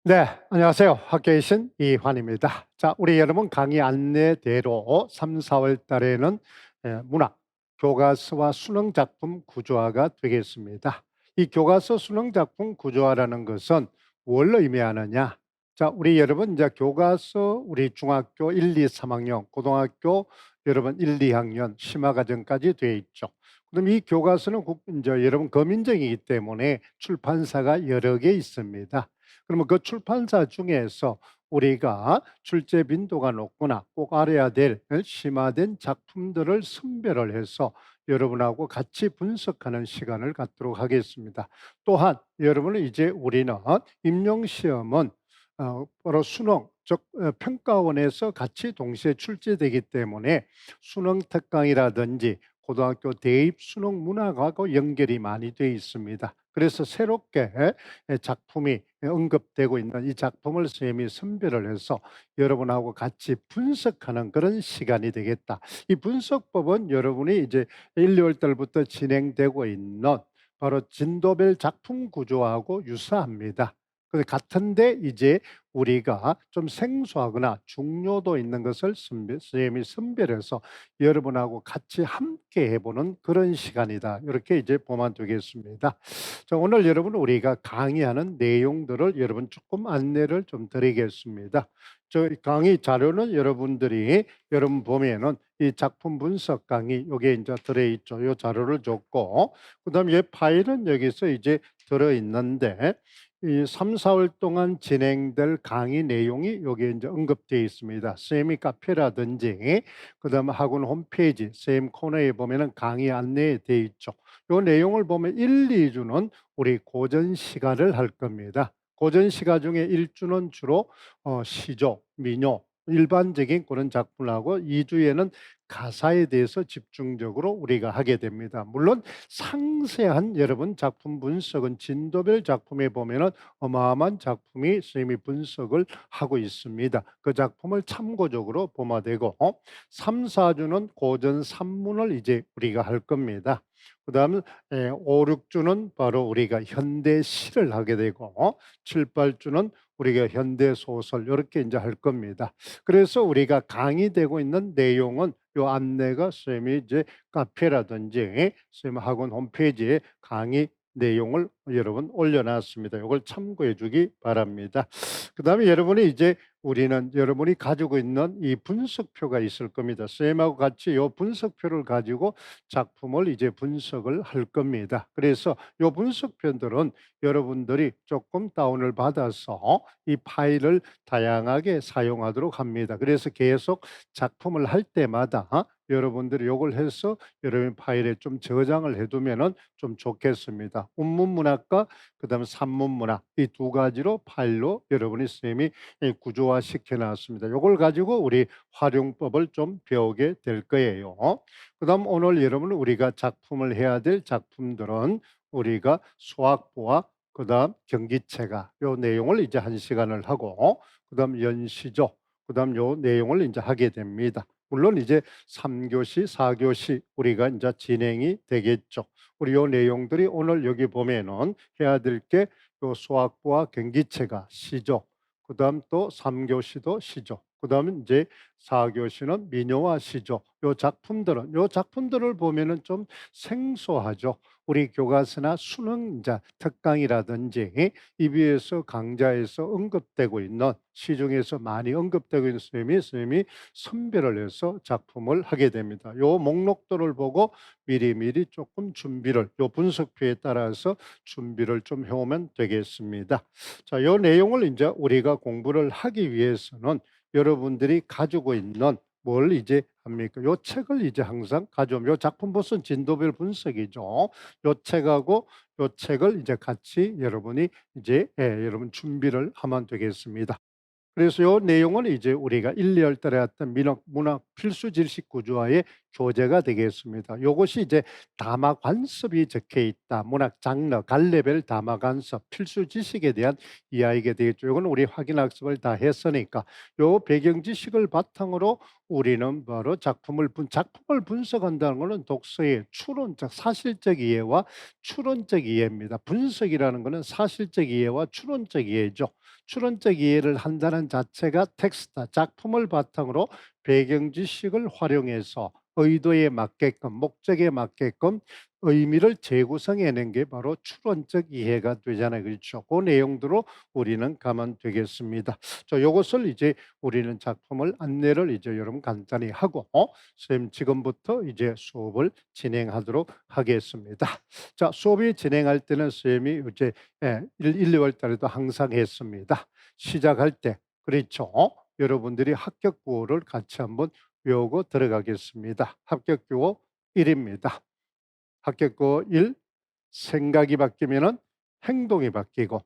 네, 안녕하세요. 학교의 신 이환입니다. 자, 우리 여러분 강의 안내대로 3, 4월 달에는 문학, 교과서와 수능 작품 구조화가 되겠습니다. 이 교과서 수능 작품 구조화라는 것은 뭘 의미하느냐? 자, 우리 여러분 이제 교과서 우리 중학교 1, 2, 3학년, 고등학교 여러분 1, 2학년 심화과정까지 되어 있죠. 그럼 이 교과서는 이제 여러분 검인정이기 때문에 출판사가 여러 개 있습니다. 그러면 그 출판사 중에서 우리가 출제 빈도가 높거나 꼭 알아야 될 심화된 작품들을 선별을 해서 여러분하고 같이 분석하는 시간을 갖도록 하겠습니다. 또한 여러분은 이제 우리는 임용시험은 바로 수능 즉 평가원에서 같이 동시에 출제되기 때문에 수능 특강이라든지 고등학교 대입 수능 문학하고 연결이 많이 되어 있습니다. 그래서 새롭게 작품이 언급되고 있는 이 작품을 선생님이 선별을 해서 여러분하고 같이 분석하는 그런 시간이 되겠다. 이 분석법은 여러분이 이제 1, 2월 달부터 진행되고 있는 바로 진도별 작품 구조하고 유사합니다. 그 같은데 이제 우리가 좀 생소하거나 중요도 있는 것을 선생님이 선별해서 여러분하고 같이 함께 해보는 그런 시간이다. 이렇게 이제 보면 되겠습니다. 자, 오늘 여러분 우리가 강의하는 내용들을 여러분 조금 안내를 좀 드리겠습니다. 저 강의 자료는 여러분들이 여러분 보면은 이 작품 분석 강의 요게 이제 들어 있죠. 요 자료를 줬고 그다음에 이 파일은 여기서 이제 들어 있는데 이 3, 4월 동안 진행될 강의 내용이 여기에 이제 언급되어 있습니다. 세미 카페라든지 그다음에 학원 홈페이지 쌤 코너에 보면은 강의 안내되어 있죠. 요 내용을 보면 1, 2 주는 우리 고전 시가를 할 겁니다. 고전 시가 중에 1 주는 주로 시조, 민요 일반적인 그런 작품을 하고 2 주에는 가사에 대해서 집중적으로 우리가 하게 됩니다. 물론 상세한 여러분 작품 분석은 진도별 작품에 보면은 어마어마한 작품이 선생님이 분석을 하고 있습니다. 그 작품을 참고적으로 보면 되고 3, 4 주는 고전 산문을 이제 우리가 할 겁니다. 그다음 5, 6 주는 바로 우리가 현대 시를 하게 되고 7, 8 주는 우리가 현대 소설 요렇게 인제 할 겁니다. 그래서 우리가 강의되고 있는 내용은 요 안내가 선생님이 이제 카페라든지 선생님 학원 홈페이지에 강의 내용을 여러분 올려 놨습니다. 요걸 참고해 주기 바랍니다. 그다음에 여러분이 이제 우리는 여러분이 가지고 있는 이 분석표가 있을 겁니다. 쌤하고 같이 요 분석표를 가지고 작품을 이제 분석을 할 겁니다. 그래서 요 분석표들은 여러분들이 조금 다운을 받아서 이 파일을 다양하게 사용하도록 합니다. 그래서 계속 작품을 할 때마다 여러분들이 요걸 해서 여러분 파일에 좀 저장을 해 두면은 좀 좋겠습니다. 운문문학과 그다음에 산문문학 이 두 가지로 파일로 여러분이 선생님이 구조화 시켜 놨습니다. 요걸 가지고 우리 활용법을 좀 배우게 될 거예요. 그다음 오늘 여러분 우리가 작품을 해야 될 작품들은 우리가 수학부와 그다음 경기체가 요 내용을 이제 1시간을 하고 그다음 연시조 그다음 요 내용을 인제 하게 됩니다. 물론 이제 3 교시, 4 교시 우리가 인제 진행이 되겠죠. 우리 요 내용들이 오늘 여기 보면은 해야 될 게 요 수학부와 경기체가 시조 그다음 또 3 교시도 시조 그다음에 인제 4 교시는 민요와 시조 요 작품들을 보면은 좀 생소하죠. 우리 교과서나 수능 이제 특강이라든지 EBS 강좌에서 언급되고 있는 시중에서 많이 언급되고 있는 선생님이 선별을 해서 작품을 하게 됩니다. 요 목록들을 보고 미리미리 조금 준비를 요 분석표에 따라서 준비를 좀 해 오면 되겠습니다. 자, 요 내용을 인제 우리가 공부를 하기 위해서는 여러분들이 가지고 있는 뭘 이제 합니까? 요 책을 이제 항상 가져오면 요 작품 보선 진도별 분석이죠. 요 책하고 요 책을 이제 같이 여러분이 이제 여러분 준비를 하면 되겠습니다. 그래서 요 내용은 이제 우리가 1, 2월 달에 했던 문학 필수 지식 구조화의 교재가 되겠습니다. 요것이 이제 담화 관습이 적혀 있다. 문학 장르, 갈래별 담화 관습, 필수 지식에 대한 이야기가 되겠죠. 요거는 우리 확인 학습을 다 했으니까 요 배경 지식을 바탕으로 우리는 바로 작품을 분석한다는 거는 독서의 추론적 사실적 이해와 추론적 이해입니다. 분석이라는 거는 사실적 이해와 추론적 이해죠. 추론적 이해를 한다는 자체가 텍스트, 작품을 바탕으로 배경 지식을 활용해서 의도에 맞게끔, 목적에 맞게끔 의미를 재구성해낸 게 바로 추론적 이해가 되잖아요. 그렇죠? 그 내용대로 우리는 가면 되겠습니다. 요것을 이제 우리는 작품을 안내를 이제 여러분 간단히 하고, 선생님 지금부터 이제 수업을 진행하도록 하겠습니다. 자, 수업이 진행할 때는 선생님이 이제 1, 2월 달에도 항상 했습니다. 시작할 때, 그렇죠? 여러분들이 합격 구호를 같이 한번 외우고 들어가겠습니다. 합격 구호 1입니다. 합격 구호 1, 생각이 바뀌면은 행동이 바뀌고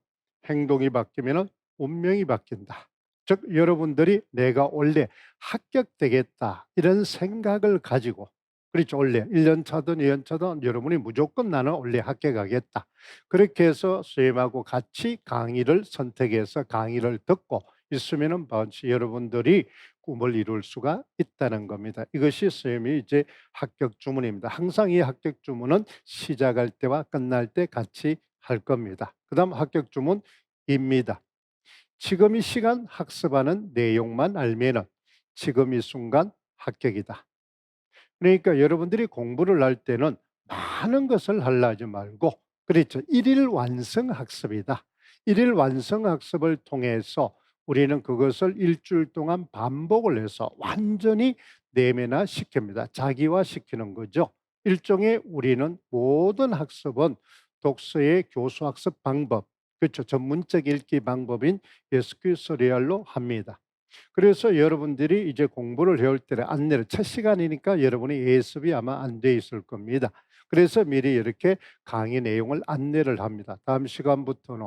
행동이 바뀌면은 운명이 바뀐다. 즉 여러분들이 내가 원래 합격되겠다 이런 생각을 가지고, 그렇죠, 원래 1년 차든 2년 차든 여러분이 무조건 나는 원래 합격하겠다, 그렇게 해서 선생님하고 같이 강의를 선택해서 강의를 듣고 있으면은 반드시 여러분들이 꿈을 이룰 수가 있다는 겁니다. 이것이 선생님이 이제 합격 주문입니다. 항상 이 합격 주문은 시작할 때와 끝날 때 같이 할 겁니다. 그다음 합격 주문입니다. 지금 이 시간 학습하는 내용만 알면은 지금 이 순간 합격이다. 그러니까 여러분들이 공부를 할 때는 많은 것을 하려 하지 말고, 그렇죠, 일일 완성 학습이다. 일일 완성 학습을 통해서 우리는 그것을 일주일 동안 반복을 해서 완전히 내면화 시킵니다. 자기화 시키는 거죠. 일종의 우리는 모든 학습은 독서의 교수 학습 방법, 그렇죠, 전문적 읽기 방법인 SQ서리얼로 합니다. 그래서 여러분들이 이제 공부를 해올 때는 안내를, 첫 시간이니까 여러분이 예습이 아마 안 돼 있을 겁니다. 그래서 미리 이렇게 강의 내용을 안내를 합니다. 다음 시간부터는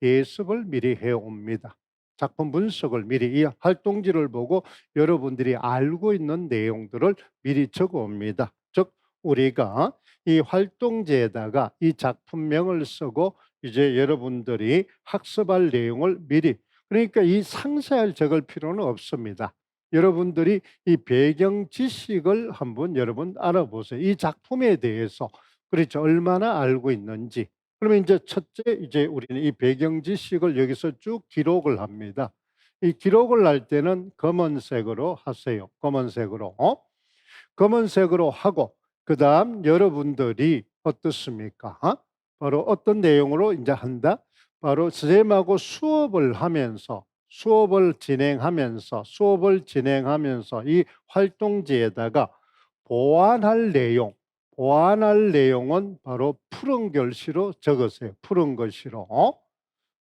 예습을 미리 해옵니다. 작품 분석을 미리, 이 활동지를 보고 여러분들이 알고 있는 내용들을 미리 적어 옵니다. 즉 우리가 이 활동지에다가 이 작품명을 쓰고 이제 여러분들이 학습할 내용을 미리, 그러니까 이 상세할 적을 필요는 없습니다. 여러분들이 이 배경 지식을 한번 여러분 알아보세요. 이 작품에 대해서, 그렇죠, 얼마나 알고 있는지. 그러면 이제 첫째, 이제 우리는 이 배경 지식을 여기서 쭉 기록을 합니다. 이 기록을 할 때는 검은색으로 하세요. 검은색으로. 검은색으로 하고, 그다음 여러분들이 어떻습니까? 바로 어떤 내용으로 이제 한다? 바로 선생님하고 수업을 진행하면서 이 활동지에다가 보완할 내용은 바로 푸른 글씨로 적으세요. 푸른 글씨로.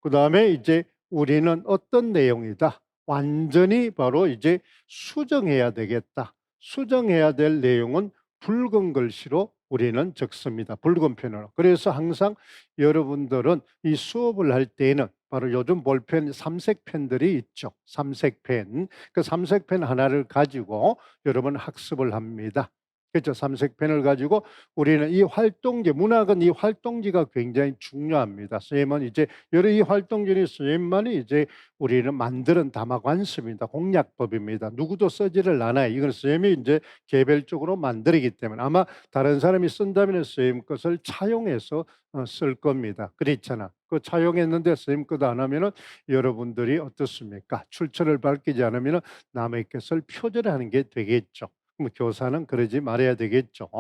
그다음에 이제 우리는 어떤 내용이다, 완전히 바로 이제 수정해야 되겠다. 수정해야 될 내용은 붉은 글씨로 우리는 적습니다. 붉은 펜으로. 그래서 항상 여러분들은 이 수업을 할 때에는 바로 요즘 볼펜 삼색 펜들이 있죠. 삼색 펜. 그 삼색 펜 하나를 가지고 여러분 학습을 합니다. 그렇죠. 삼색 펜을 가지고 우리는 이 활동지, 문학은 이 활동지가 굉장히 중요합니다. 선생님은 이제 여러 이 활동지는 선생님만이 이제 우리는 만드는 다마관습입니다. 공략법입니다. 누구도 쓰지를 않아요. 이건 선생님이 이제 개별적으로 만들기 때문에 아마 다른 사람이 쓴다면 선생님 것을 차용해서 쓸 겁니다. 그렇잖아. 그 차용했는데 선생님 것 안 하면은 여러분들이 어떻습니까? 출처를 밝히지 않으면은 남의 것을 표절하는 게 되겠죠. 그럼 교사는 그러지 말아야 되겠죠.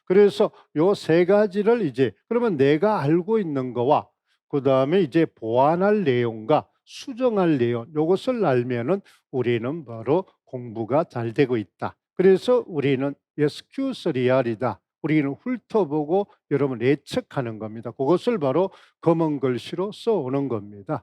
그래서 요 세 가지를 이제, 그러면 내가 알고 있는 거와 그다음에 이제 보완할 내용과 수정할 내용, 요것을 알면은 우리는 바로 공부가 잘 되고 있다. 그래서 우리는 SQ3R이다. 우리는 훑어보고 여러분 예측하는 겁니다. 그것을 바로 검은 글씨로 써오는 겁니다.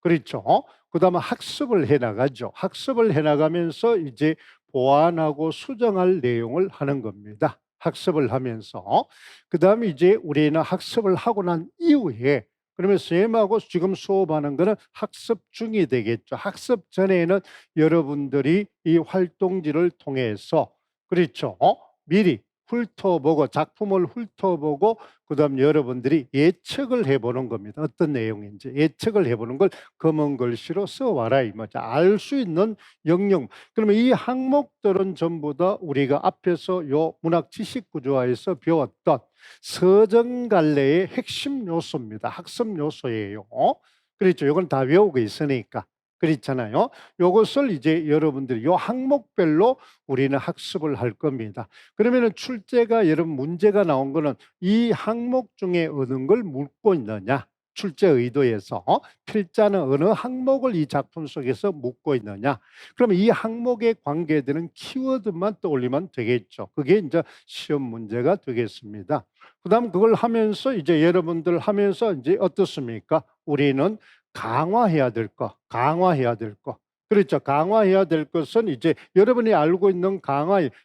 그렇죠. 그다음에 학습을 해 나가죠. 학습을 해 나가면서 이제 보완하고 수정할 내용을 하는 겁니다. 학습을 하면서. 그다음에 이제 우리는 학습을 하고 난 이후에, 그러면 선생님하고 지금 수업하는 거는 학습 중이 되겠죠. 학습 전에는 여러분들이 이 활동지를 통해서, 그렇죠, 미리 훑어보고 작품을 훑어보고 그다음 여러분들이 예측을 해보는 겁니다. 어떤 내용인지 예측을 해보는 걸 검은 글씨로 써와라 이 말이죠. 알 수 있는 영역. 그러면 이 항목들은 전부 다 우리가 앞에서 요 문학 지식 구조화에서 배웠던 서정갈래의 핵심 요소입니다. 학습 요소예요. 그렇죠. 요건 다 외우고 있으니까. 그렇잖아요. 요것을 이제 여러분들이 요 항목별로 우리는 학습을 할 겁니다. 그러면은 출제가 여러분 문제가 나온 거는 이 항목 중에 어느 걸 묻고 있느냐. 출제 의도에서 필자는 어느 항목을 이 작품 속에서 묻고 있느냐. 그러면 이 항목에 관계되는 키워드만 떠올리면 되겠죠. 그게 이제 시험 문제가 되겠습니다. 그다음 그걸 하면서 이제 여러분들 하면서 이제 어떻습니까? 우리는 강화해야 될 거, 강화해야 될 거. 그렇죠. 강화해야 될 것은 이제 여러분이 알고 있는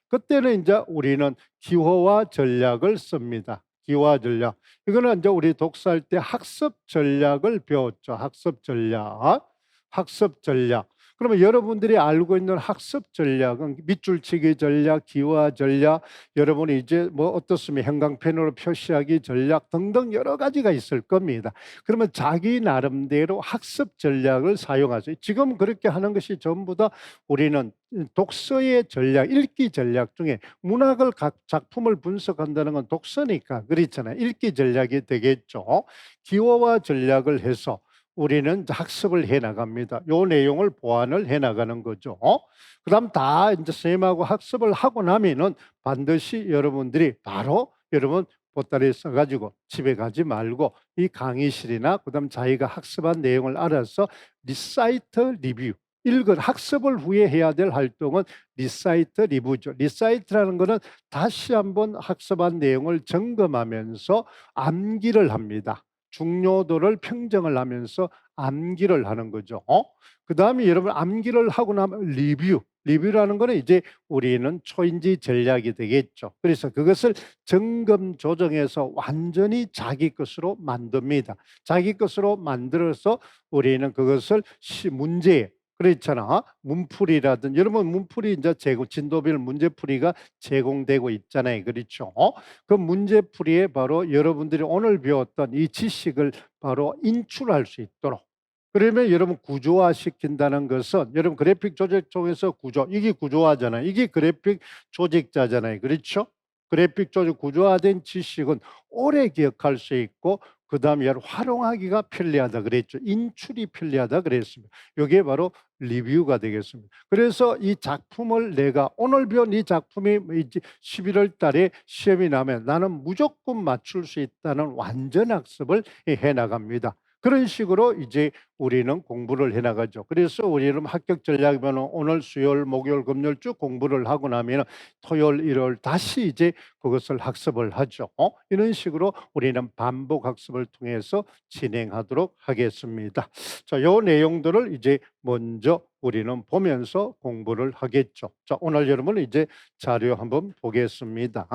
그때는 이제 우리는 기호와 전략을 씁니다. 기호와 전략. 이거는 이제 우리 독서할 때 학습 전략을 배웠죠. 학습 전략. 학습 전략. 그러면 여러분들이 알고 있는 학습 전략은 밑줄치기 전략, 기화 전략, 여러분이 이제 뭐 어떻습니까? 형광펜으로 표시하기 전략 등등 여러 가지가 있을 겁니다. 그러면 자기 나름대로 학습 전략을 사용하세요. 지금 그렇게 하는 것이 전부 다 우리는 독서의 전략, 읽기 전략 중에 문학을 각 작품을 분석한다는 건 독서니까 그렇잖아요. 읽기 전략이 되겠죠. 기호와 전략을 해서 우리는 학습을 해 나갑니다. 요 내용을 보완을 해 나가는 거죠. 그다음 다 이제 선생님하고 학습을 하고 나면은 반드시 여러분들이 바로 여러분 보따리 써가지고 집에 가지 말고 이 강의실이나 그다음 자기가 학습한 내용을 알아서 리사이트 리뷰 학습을 후에 해야 될 활동은 리사이트 리뷰죠. 리사이트라는 거는 다시 한번 학습한 내용을 점검하면서 암기를 합니다. 중요도를 평정을 하면서 암기를 하는 거죠. 그다음에 여러분 암기를 하고 나면 리뷰라는 거는 이제 우리는 초인지 전략이 되겠죠. 그래서 그것을 점검 조정해서 완전히 자기 것으로 만듭니다. 자기 것으로 만들어서 우리는 그것을 문제에 그렇잖아. 문풀이라든 여러분 문풀이 이제 진도별 문제풀이가 제공되고 있잖아요. 그렇죠? 그 문제풀이에 바로 여러분들이 오늘 배웠던 이 지식을 바로 인출할 수 있도록 그러면 여러분 구조화시킨다는 것은 여러분 그래픽 조직 쪽에서 이게 구조화잖아요. 이게 그래픽 조직자잖아요. 그렇죠? 그래픽 조직 구조화된 지식은 오래 기억할 수 있고 그다음에 활용하기가 편리하다 그랬죠. 인출이 편리하다 그랬습니다. 이게 바로 리뷰가 되겠습니다. 그래서 이 작품을 내가 오늘 배운 이 작품이 11월 달에 시험이 나면 나는 무조건 맞출 수 있다는 완전 학습을 해 나갑니다. 그런 식으로 이제 우리는 공부를 해 나가죠. 그래서 우리는 합격 전략이면 오늘 수요일, 목요일, 금요일 쭉 공부를 하고 나면 토요일, 일요일 다시 이제 그것을 학습을 하죠. 이런 식으로 우리는 반복 학습을 통해서 진행하도록 하겠습니다. 자, 요 내용들을 이제 먼저 우리는 보면서 공부를 하겠죠. 자, 오늘 여러분 이제 자료 한번 보겠습니다.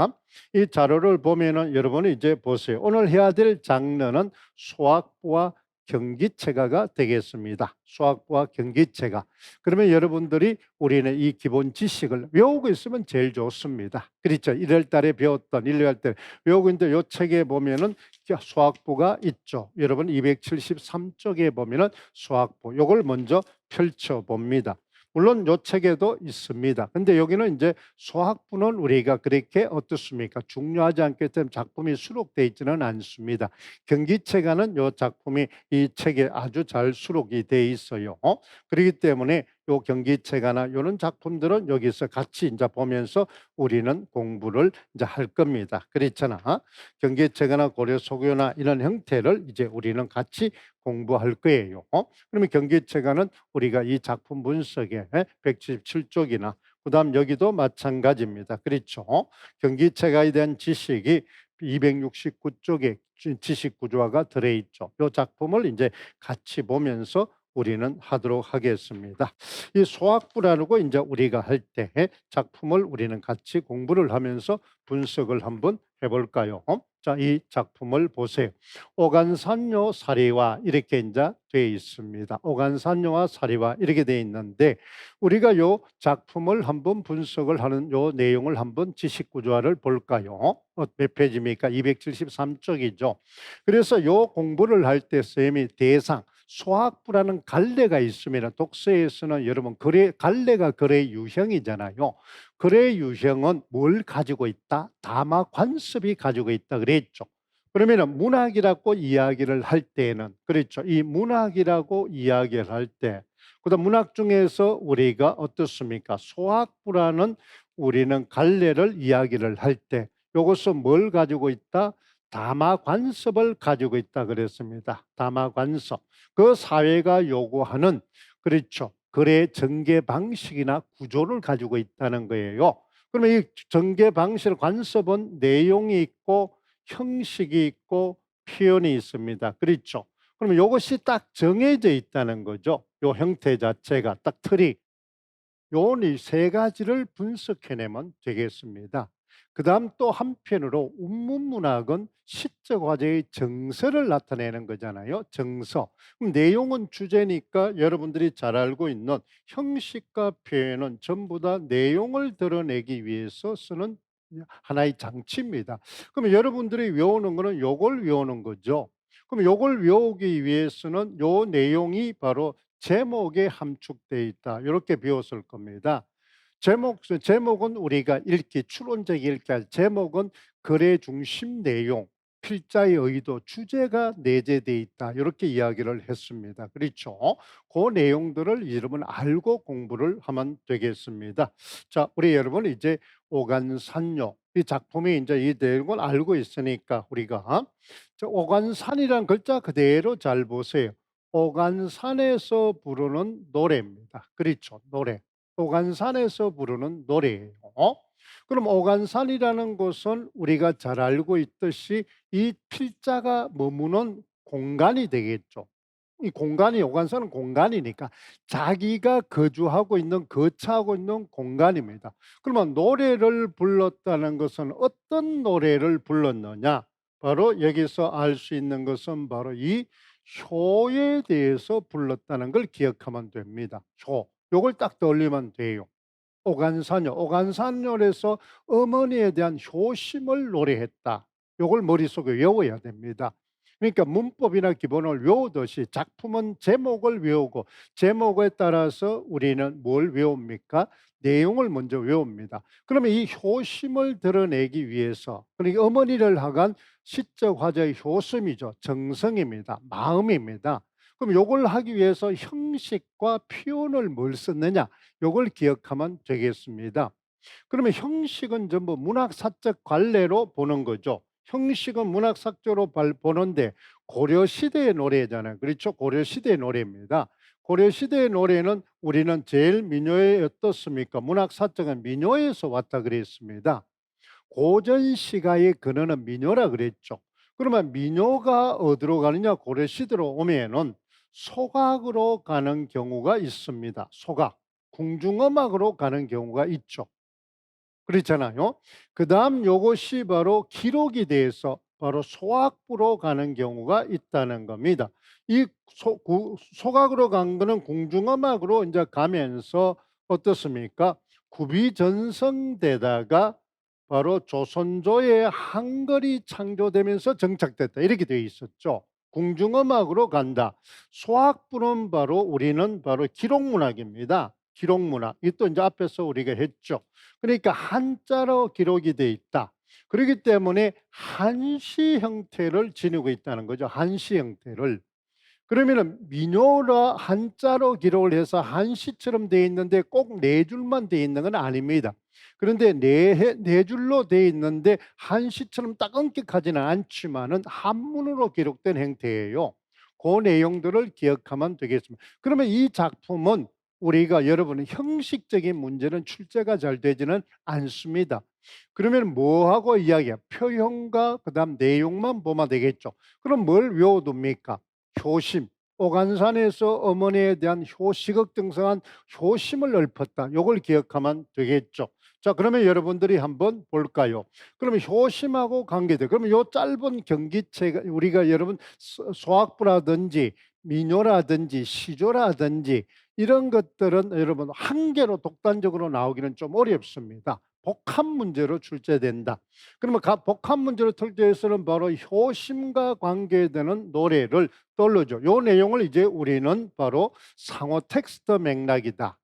이 자료를 보면은 여러분이 이제 보세요. 오늘 해야 될 장르는 수학과 경기체가가 되겠습니다. 수학과 경기체가. 그러면 여러분들이 우리는 이 기본 지식을 외우고 있으면 제일 좋습니다. 그렇죠. 1월 달에 배웠던 1월 달 외우고 있는데 요 책에 보면은 수학부가 있죠. 여러분 273쪽에 보면은 수학부. 요걸 먼저 펼쳐 봅니다. 물론 요 책에도 있습니다. 근데 여기는 이제 수학부는 우리가 그렇게 어떻습니까? 중요하지 않기 때문에 작품이 수록되어 있지는 않습니다. 경기체가는 요 작품이 이 책에 아주 잘 수록이 되어 있어요. 그렇기 때문에 요 경기체가나 이런 작품들은 여기서 같이 이제 보면서 우리는 공부를 이제 할 겁니다. 그렇잖아. 경기체가나 고려소교나 이런 형태를 이제 우리는 같이 공부할 거예요. 그러면 경기체가는 우리가 이 작품 분석에 177쪽이나 그다음 여기도 마찬가지입니다. 그렇죠? 경기체가에 대한 지식이 269쪽에 지식 구조화가 들어있죠. 이 작품을 이제 같이 보면서 우리는 하도록 하겠습니다. 이 수학부라는 거 이제 우리가 할 때 작품을 우리는 같이 공부를 하면서 분석을 한번 해볼까요? 자, 이 작품을 보세요. 오간산요 사리와 이렇게 이제 되어 있습니다. 오간산요와 사리와 이렇게 되어 있는데 우리가 요 작품을 한번 분석을 하는 요 내용을 한번 지식 구조화를 볼까요? 몇 페이지입니까? 273쪽이죠. 그래서 요 공부를 할 때 쌤이 대상 수학부라는 갈래가 있으면 독서에서는 여러분 갈래가 글의 유형이잖아요. 글의 유형은 뭘 가지고 있다? 담화 관습이 가지고 있다 그랬죠. 그러면은 문학이라고 이야기를 할 때에는 그렇죠. 이 문학이라고 이야기를 할 때 그다음 문학 중에서 우리가 어떻습니까? 소학부라는 우리는 갈래를 이야기를 할 때 요것은 뭘 가지고 있다? 담화관습을 가지고 있다 그랬습니다. 담화관습. 그 사회가 요구하는 그렇죠. 글의 전개 방식이나 구조를 가지고 있다는 거예요. 그러면 이 전개 방식, 관습은 내용이 있고 형식이 있고 표현이 있습니다. 그렇죠. 그러면 이것이 딱 정해져 있다는 거죠. 요 형태 자체가 딱 틀이. 요 세 가지를 분석해내면 되겠습니다. 그다음 또 한편으로 운문문학은 시적 과제의 정서를 나타내는 거잖아요. 정서. 그럼 내용은 주제니까 여러분들이 잘 알고 있는 형식과 표현은 전부 다 내용을 드러내기 위해서 쓰는 하나의 장치입니다. 그럼 여러분들이 외우는 거는 요걸 외우는 거죠. 그럼 요걸 외우기 위해서는 요 내용이 바로 제목에 함축되어 있다. 이렇게 배웠을 겁니다. 제목은 우리가 읽기, 추론적 읽기 할 제목은 글의 중심 내용, 필자의 의도, 주제가 내재되어 있다. 이렇게 이야기를 했습니다. 그렇죠? 그 내용들을 여러분 알고 공부를 하면 되겠습니다. 자, 우리 여러분 이제 오간산요. 이 작품이 이제 이 내용을 알고 있으니까 우리가 오간산이란 글자 그대로 잘 보세요. 오간산에서 부르는 노래입니다. 그렇죠. 노래. 오간산에서 부르는 노래예요. 그럼 오간산이라는 곳은 우리가 잘 알고 있듯이 이 필자가 머무는 공간이 되겠죠. 이 공간이 오간산은 공간이니까 자기가 거주하고 있는 거처하고 있는 공간입니다. 그러면 노래를 불렀다는 것은 어떤 노래를 불렀느냐? 바로 여기서 알 수 있는 것은 바로 이 효에 대해서 불렀다는 걸 기억하면 됩니다. 효. 요걸 딱 떠올리면 돼요. 오간산요. 오간산요에서 어머니에 대한 효심을 노래했다. 요걸 머릿속에 외워야 됩니다. 그러니까 문법이나 기본을 외우듯이 작품은 제목을 외우고 제목에 따라서 우리는 뭘 외웁니까? 내용을 먼저 외웁니다. 그러면 이 효심을 드러내기 위해서 그러니까 어머니를 향한 시적 화자의 효심이죠. 정성입니다. 마음입니다. 그럼 요걸 하기 위해서 형식과 표현을 뭘 썼느냐? 요걸 기억하면 되겠습니다. 그러면 형식은 전부 문학사적 관례로 보는 거죠. 형식은 문학사적으로 보는데 고려시대의 노래잖아요. 그렇죠? 고려시대의 노래입니다. 고려시대의 노래는 우리는 제일 민요에 어떻습니까? 문학사적은 민요에서 왔다 그랬습니다. 고전 시가의 근원은 민요라 그랬죠. 그러면 민요가 어디로 가느냐? 고려시대로 오면은 소각으로 가는 경우가 있습니다. 소각. 궁중음악으로 가는 경우가 있죠. 그렇잖아요. 그다음 요것이 바로 기록이 돼서 바로 소학부로 가는 경우가 있다는 겁니다. 이 소각으로 간 거는 궁중음악으로 이제 가면서 어떻습니까? 구비전성되다가 바로 조선조의 한글이 창조되면서 정착됐다. 이렇게 되어 있었죠. 궁중음악으로 간다. 소학부는 바로 우리는 바로 기록문학입니다. 기록문학. 이또 이제 앞에서 우리가 했죠. 그러니까 한자로 기록이 돼 있다. 그렇기 때문에 한시 형태를 지니고 있다는 거죠. 한시 형태를. 그러면은 민요라 한자로 기록을 해서 한시처럼 돼 있는데 꼭 네 줄만 돼 있는 건 아닙니다. 그런데 네 줄로 돼 있는데 한시처럼 딱 엄격하지는 않지만은 한문으로 기록된 형태예요. 그 내용들을 기억하면 되겠습니다. 그러면 이 작품은 우리가 여러분은 형식적인 문제는 출제가 잘 되지는 않습니다. 그러면 뭐하고 이야기야? 표현과 그다음 내용만 보면 되겠죠. 그럼 뭘 외워둡니까? 효심. 오간산에서 어머니에 대한 시극등성한 효심을 읊었다. 요걸 기억하면 되겠죠. 자, 그러면 여러분들이 한번 볼까요? 그러면 효심하고 관계돼. 그러면 요 짧은 경기체가 우리가 여러분 소학부라든지 민요라든지 시조라든지 이런 것들은 여러분 한 개로 독단적으로 나오기는 좀 어렵습니다. 복합 문제로 출제된다. 그러면 복합 문제로 출제해서는 바로 효심과 관계되는 노래를 떠올려줘. 요 내용을 이제 우리는 바로 상호 텍스트 맥락이다.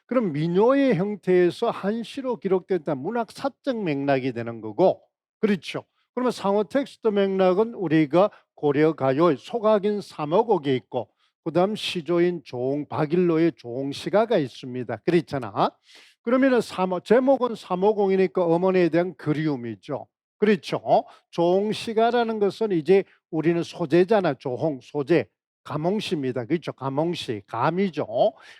그럼 민요의 형태에서 한시로 기록됐다 문학 사적 맥락이 되는 거고, 그렇죠. 그러면 상호 텍스트 맥락은 우리가 고려가요의 소각인 삼어곡이 있고 그다음 시조인 박일로의 종시가가 있습니다. 그렇잖아. 그러면은 제목은 삼오공이니까 어머니에 대한 그리움이죠. 그렇죠. 종시가라는 것은 이제 우리는 소재잖아. 조홍, 소재. 감홍시입니다. 그렇죠. 감홍시, 감이죠.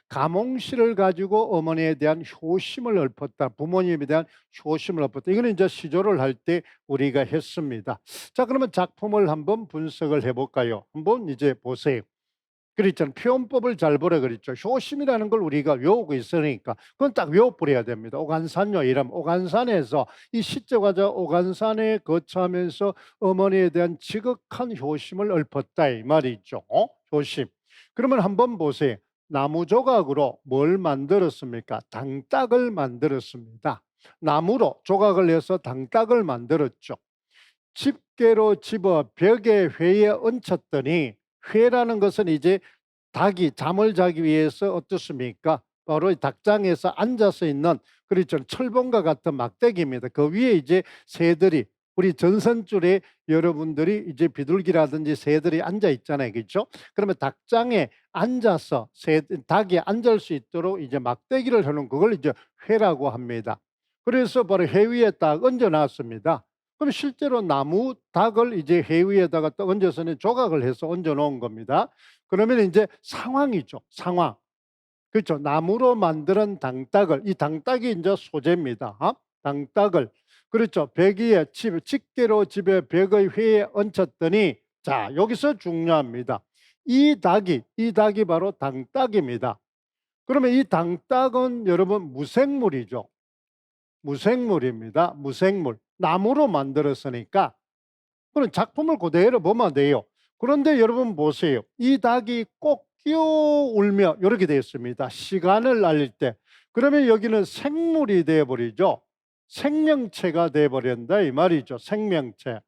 감홍시를 가지고 어머니에 대한 효심을 읊었다. 부모님에 대한 효심을 읊었다. 이거는 이제 시조를 할 때 우리가 했습니다. 자, 그러면 작품을 한번 분석을 해볼까요? 한번 이제 보세요. 그랬잖아요. 표현법을 잘 보라 그랬죠. 효심이라는 걸 우리가 외우고 있으니까 그건 딱 외워버려야 됩니다. 오간산요 이러면 오간산에서 이 시제과자 오간산에 거처하면서 어머니에 대한 지극한 효심을 읊었다 이 말이죠. 효심. 그러면 한번 보세요. 나무 조각으로 뭘 만들었습니까? 당딱을 만들었습니다. 나무로 조각을 해서 당딱을 만들었죠. 집게로 집어 벽에 회에 얹혔더니 회라는 것은 이제 닭이 잠을 자기 위해서 어떻습니까? 바로 이 닭장에서 앉아서 있는 그렇죠. 철봉과 같은 막대기입니다. 그 위에 이제 새들이 우리 전선줄에 여러분들이 이제 비둘기라든지 새들이 앉아 있잖아요. 그렇죠? 그러면 닭장에 앉아서 닭이 앉을 수 있도록 이제 막대기를 해놓은 그걸 이제 회라고 합니다. 그래서 바로 회 위에 딱 얹어 놨습니다. 그럼 실제로 나무 닭을 이제 회 위에다가 또 얹어서는 조각을 해서 얹어 놓은 겁니다. 그러면 이제 상황이죠. 상황. 그렇죠. 나무로 만드는 당딱을 이 당딱이 이제 소재입니다. 당딱을 그렇죠. 벽 위에 집게로 집에 벽의 위에 얹혔더니 자 여기서 중요합니다. 이 닭이 바로 당딱입니다. 그러면 이 당딱은 여러분 무생물이죠. 무생물입니다. 무생물. 나무로 만들었으니까 그런 작품을 그대로 보면 돼요. 그런데 여러분 보세요. 이 닭이 꼭 끼어 울며 이렇게 되어 있습니다. 시간을 알릴 때. 그러면 여기는 생물이 되어버리죠. 생명체가 되어버린다 이 말이죠. 생명체.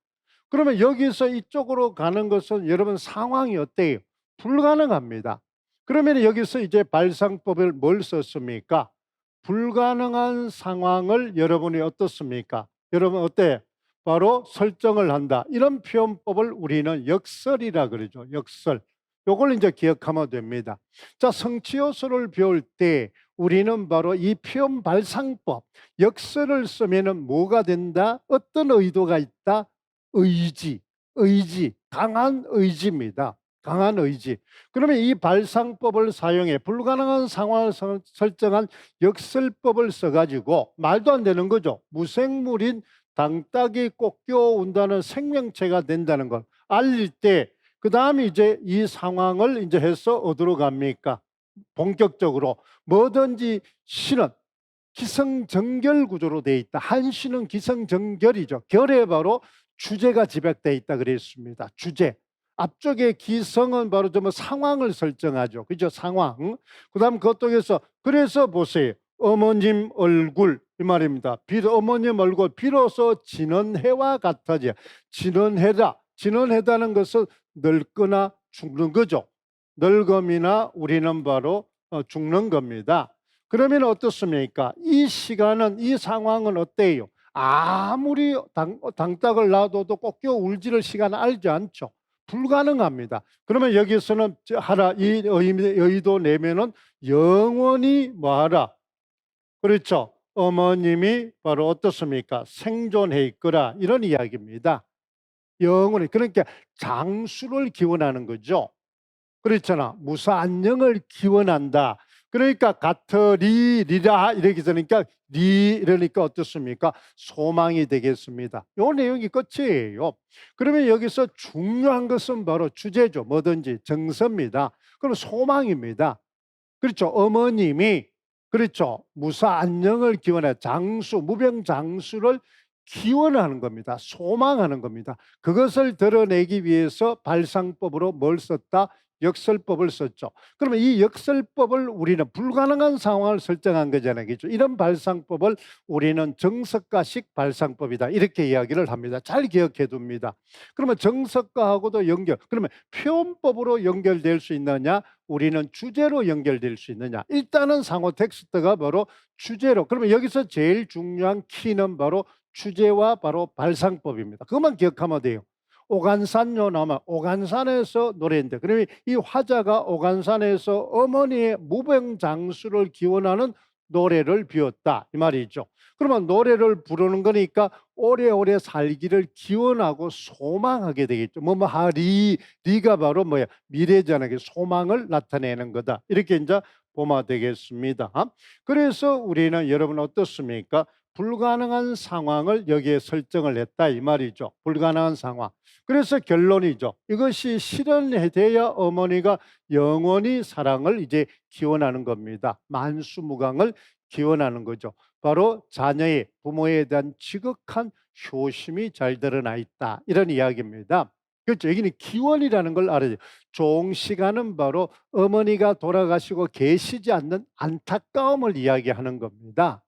그러면 여기서 이쪽으로 가는 것은 여러분 상황이 어때요? 불가능합니다. 그러면 여기서 이제 발상법을 뭘 썼습니까? 불가능한 상황을 여러분이 어떻습니까? 여러분 어때? 바로 설정을 한다. 이런 표현법을 우리는 역설이라 그러죠. 역설. 요걸 이제 기억하면 됩니다. 자, 성취요소를 배울 때 우리는 바로 이 표현 발상법, 역설을 쓰면은 뭐가 된다? 어떤 의도가 있다? 의지, 강한 의지입니다. 강한 의지. 그러면 이 발상법을 사용해 불가능한 상황을 설정한 역설법을 써가지고 말도 안 되는 거죠. 무생물인 당딱이 꼭 껴온다는 생명체가 된다는 걸 알릴 때, 그 다음에 이제 이 상황을 이제 해서 어디로 갑니까? 본격적으로 뭐든지 신은 기성정결 구조로 되어 있다. 한시는 기성정결이죠. 결에 바로 주제가 집약되어 있다 그랬습니다. 주제. 앞쪽에 기성은 바로 좀 상황을 설정하죠. 그죠? 상황. 그다음 그쪽에서 그래서 보세요. 어머님 얼굴 이 말입니다. 어머님 얼굴 비로소 지는 해와 같아져. 지는 해다는 것은 늙거나 죽는 거죠. 늙음이나 우리는 바로 죽는 겁니다. 그러면 어떻습니까? 이 시간은 이 상황은 어때요? 아무리 당딱을 놔둬도 꼭 껴 울지를 시간 알지 않죠. 불가능합니다. 그러면 여기서는 하라 이 의도 내면은 영원히 뭐하라? 그렇죠. 어머님이 바로 어떻습니까? 생존해 있거라 이런 이야기입니다. 영원히 그러니까 장수를 기원하는 거죠. 그렇잖아. 무사안녕을 기원한다. 그러니까 같으리라 이렇게 되니까 이러니까 어떻습니까? 소망이 되겠습니다. 요 내용이 끝이에요. 그러면 여기서 중요한 것은 바로 주제죠. 뭐든지 정서입니다. 그럼 소망입니다. 그렇죠. 어머님이 그렇죠. 무사안녕을 기원해 무병장수를 기원하는 겁니다. 소망하는 겁니다. 그것을 드러내기 위해서 발상법으로 뭘 썼다? 역설법을 썼죠. 그러면 이 역설법을 우리는 불가능한 상황을 설정한 거잖아요. 그렇죠? 이런 발상법을 우리는 정석가식 발상법이다. 이렇게 이야기를 합니다. 잘 기억해 둡니다. 그러면 정석가하고도 그러면 표현법으로 연결될 수 있느냐? 우리는 주제로 연결될 수 있느냐? 일단은 상호 텍스트가 바로 주제로. 그러면 여기서 제일 중요한 키는 바로 주제와 바로 발상법입니다. 그것만 기억하면 돼요. 오간산요 나오면 오간산에서 노래인데, 그러면 이 화자가 오간산에서 어머니의 무병장수를 기원하는 노래를 비웠다 이 말이죠. 그러면 노래를 부르는 거니까 오래오래 살기를 기원하고 소망하게 되겠죠. 뭐뭐 하리, 리가 바로 뭐야, 미래잖아요. 소망을 나타내는 거다, 이렇게 이제 보면 되겠습니다. 그래서 우리는, 여러분 어떻습니까? 불가능한 상황을 여기에 설정을 했다 이 말이죠. 불가능한 상황. 그래서 결론이죠. 이것이 실현돼야 어머니가 영원히 사랑을 이제 기원하는 겁니다. 만수무강을 기원하는 거죠. 바로 자녀의, 부모에 대한 지극한 효심이 잘 드러나 있다, 이런 이야기입니다. 그렇죠. 여기는 기원이라는 걸 알아야 돼요. 종시간은 바로 어머니가 돌아가시고 계시지 않는 안타까움을 이야기하는 겁니다.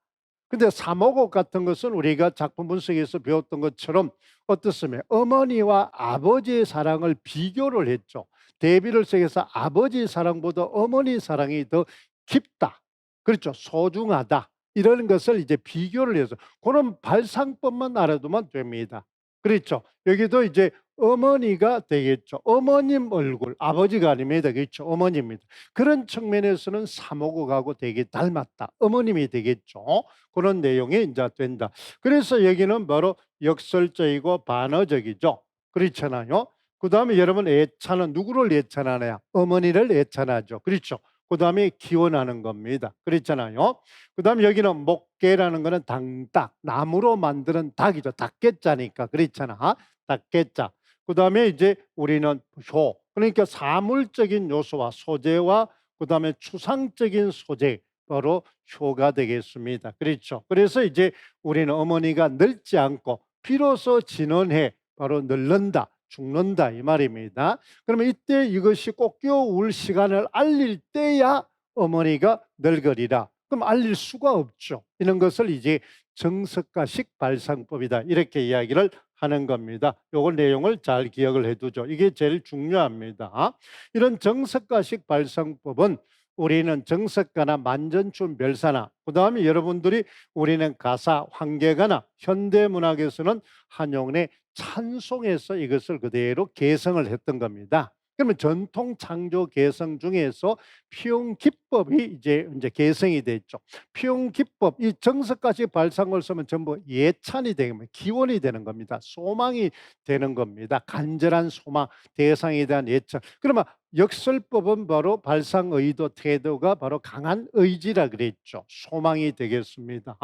근데 사모곡 같은 것은 우리가 작품 분석에서 배웠던 것처럼 어떻습니까? 어머니와 아버지의 사랑을 비교를 했죠. 대비를 속에서 아버지 사랑보다 어머니 사랑이 더 깊다, 그렇죠, 소중하다, 이런 것을 이제 비교를 해서 그런 발상법만 알아두면 됩니다. 그렇죠. 여기도 이제 어머니가 되겠죠. 어머님 얼굴, 아버지가 아닙니다. 그렇죠. 어머니입니다. 그런 측면에서는 사모곡하고 되게 닮았다, 어머님이 되겠죠. 그런 내용이 이제 된다. 그래서 여기는 바로 역설적이고 반어적이죠. 그렇잖아요. 그 다음에 여러분, 애찬은 누구를 애찬하나요? 어머니를 애찬하죠. 그렇죠. 그 다음에 기원하는 겁니다. 그렇잖아요. 그 다음에 여기는 목계라는 거는 당닭, 나무로 만드는 닭이죠. 닭개자니까. 그렇잖아. 닭개자. 그 다음에 이제 우리는 효, 그러니까 사물적인 요소와 소재와 그 다음에 추상적인 소재, 바로 효가 되겠습니다. 그렇죠. 그래서 이제 우리는 어머니가 늙지 않고 비로소 지는 해 바로 늙는다, 죽는다 이 말입니다. 그러면 이때 이것이 꽃겨울 시간을 알릴 때야 어머니가 늙으리라. 그럼 알릴 수가 없죠. 이런 것을 이제 정석가식 발상법이다, 이렇게 이야기를 하는 겁니다. 요걸 내용을 잘 기억을 해두죠. 이게 제일 중요합니다. 이런 정석가식 발상법은 우리는 정석가나 만전춘 멸사나, 그 다음에 여러분들이 우리는 가사, 환계가나 현대문학에서는 한용운의 찬송에서 이것을 그대로 개성을 했던 겁니다. 그러면 전통 창조 개성 중에서 피용 기법이 이제 개성이 됐죠. 피용 기법, 이 정석까지 발상을 쓰면 전부 예찬이 되면 기원이 되는 겁니다. 소망이 되는 겁니다. 간절한 소망, 대상에 대한 예찬. 그러면 역설법은 바로 발상 의도, 태도가 바로 강한 의지라 그랬죠. 소망이 되겠습니다.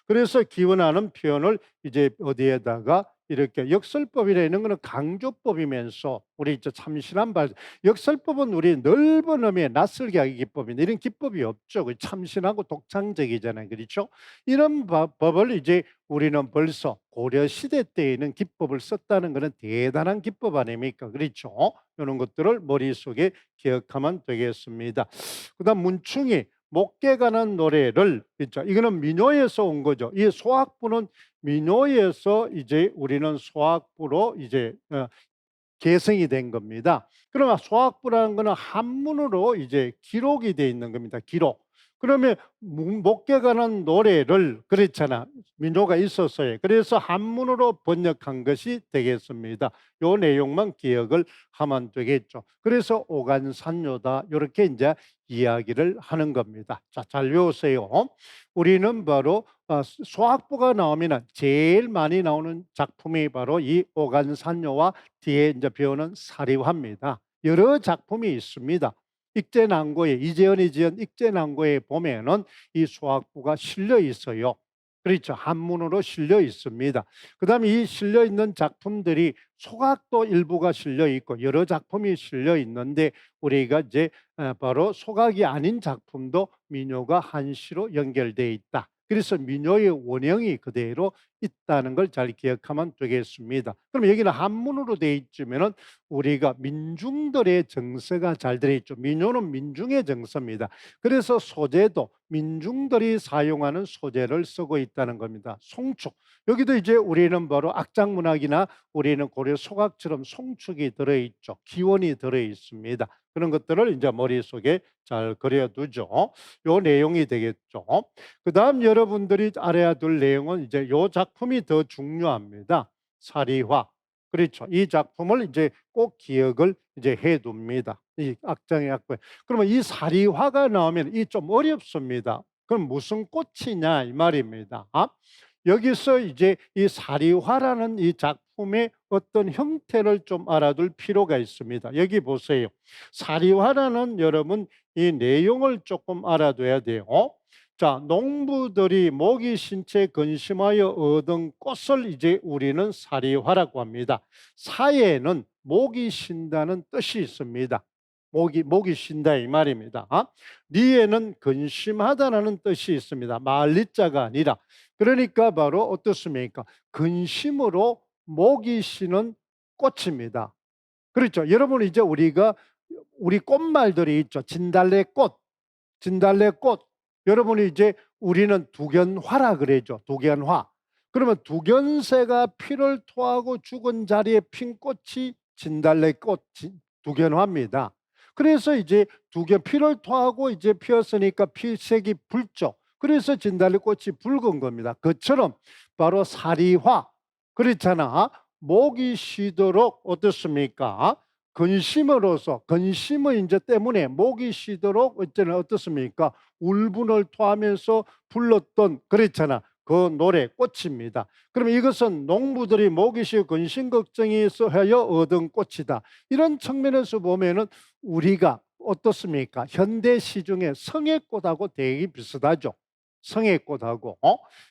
그래서 기원하는 표현을 이제 어디에다가 이렇게, 역설법이라는 것은 강조법이면서 우리 이제 참신한 역설법은 우리 넓은 의미의 낯설게 하기 기법인데, 이런 기법이 없죠. 참신하고 독창적이잖아요. 그렇죠? 이런 법을 이제 우리는 벌써 고려 시대 때에는 기법을 썼다는 것은 대단한 기법 아닙니까? 그렇죠? 이런 것들을 머릿속에 기억하면 되겠습니다. 그다음 문충이 목계 가는 노래를, 있죠. 이거는 민요에서 온 거죠. 이 소학부는 민요에서 이제 우리는 소학부로 이제 개성이 된 겁니다. 그러면 소학부라는 것은 한문으로 이제 기록이 돼 있는 겁니다. 기록. 그러면 목계 가는 노래를, 그렇잖아, 민요가 있었어요. 그래서 한문으로 번역한 것이 되겠습니다. 요 내용만 기억을 하면 되겠죠. 그래서 오간산요다, 이렇게 이제 이야기를 하는 겁니다. 자, 잘 외우세요. 우리는 바로 소학부가 나오면 제일 많이 나오는 작품이 바로 이 오간산요와 뒤에 이제 배우는 사리화입니다. 여러 작품이 있습니다. 익제난고에, 이재현이 지은 익제난고에 보면은 이 소학부가 실려 있어요. 그렇죠. 한문으로 실려 있습니다. 그 다음에 이 실려 있는 작품들이 소각도 일부가 실려 있고 여러 작품이 실려 있는데, 우리가 이제 바로 소각이 아닌 작품도 민요가 한시로 연결되어 있다. 그래서 민요의 원형이 그대로 있다는 걸 잘 기억하면 되겠습니다. 그럼 여기는 한문으로 되어 있지만은 우리가 민중들의 정서가 잘 들어있죠. 민요는 민중의 정서입니다. 그래서 소재도 민중들이 사용하는 소재를 쓰고 있다는 겁니다. 송축. 여기도 이제 우리는 바로 악장문학이나 우리는 고려 소각처럼 송축이 들어있죠. 기원이 들어있습니다. 그런 것들을 이제 머릿속에 잘 그려두죠. 요 내용이 되겠죠. 그다음 여러분들이 알아야 될 내용은 이제 요 작품이 더 중요합니다. 사리화. 그렇죠. 이 작품을 이제 꼭 기억을 이제 해 둡니다. 이 악장의 악보. 그러면 이 사리화가 나오면 이 좀 어렵습니다. 그럼 무슨 꽃이냐 이 말입니다. 여기서 이제 이 사리화라는 이 작품의 어떤 형태를 좀 알아둘 필요가 있습니다. 여기 보세요. 사리화라는 여러분 이 내용을 조금 알아둬야 돼요. 자, 농부들이 모기 신채 근심하여 얻은 꽃을 이제 우리는 사리화라고 합니다. 사에는 목이 쉰다는 뜻이 있습니다. 목이 쉰다 이 말입니다. 리에는 근심하다라는 뜻이 있습니다. 말리자가 아니라. 그러니까 바로 어떻습니까? 근심으로 목이 쉬는 꽃입니다. 그렇죠. 여러분 이제 우리 꽃말들이 있죠. 진달래꽃, 진달래꽃. 여러분이 이제 우리는 두견화라 그러죠. 두견화. 그러면 두견새가 피를 토하고 죽은 자리에 핀 꽃이 진달래꽃, 두견화입니다. 그래서 이제 피를 토하고 이제 피었으니까 피색이 붉죠. 그래서 진달래꽃이 붉은 겁니다. 그처럼 바로 사리화. 그렇잖아. 목이 쉬도록 어떻습니까? 근심으로서 근심의 이제 때문에 목이 쉬도록 어떻습니까? 울분을 토하면서 불렀던 그랬잖아. 그 노래 꽃입니다. 그러면 이것은 농부들이 목이 쉬어 근심 걱정이 하여 얻은 꽃이다. 이런 측면에서 보면은 우리가 어떻습니까? 현대 시중에 성애꽃하고 되게 비슷하죠. 성애꽃하고.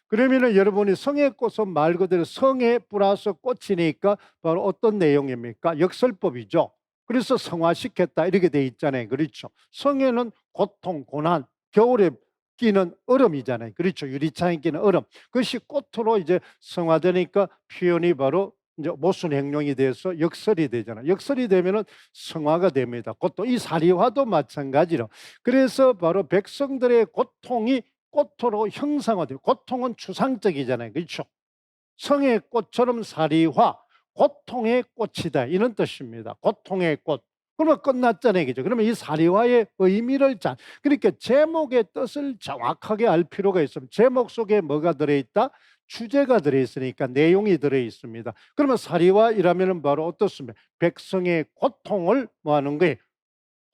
그러면은 여러분이 성애꽃은 말 그대로 성애 플러스 꽃이니까 바로 어떤 내용입니까? 역설법이죠. 그래서 성화시켰다 이렇게 돼 있잖아요. 그렇죠. 성애는 고통, 고난, 겨울에 끼는 얼음이잖아요. 그렇죠. 유리창에 끼는 얼음. 그것이 꽃으로 이제 성화되니까 표현이 바로 이제 모순 행동이 돼서 역설이 되잖아요. 역설이 되면은 성화가 됩니다. 고통. 이 사리화도 마찬가지로. 그래서 바로 백성들의 고통이 꽃으로 형상화돼요. 고통은 추상적이잖아요. 그렇죠? 성의 꽃처럼 사리화, 고통의 꽃이다. 이런 뜻입니다. 고통의 꽃. 그러면 끝났잖아요. 그죠? 그러면 이 사리화의 의미를 그러니까 제목의 뜻을 정확하게 알 필요가 있습니다. 제목 속에 뭐가 들어있다? 주제가 들어있으니까 내용이 들어있습니다. 그러면 사리화이라면 바로 어떻습니까? 백성의 고통을 뭐 하는 거예요?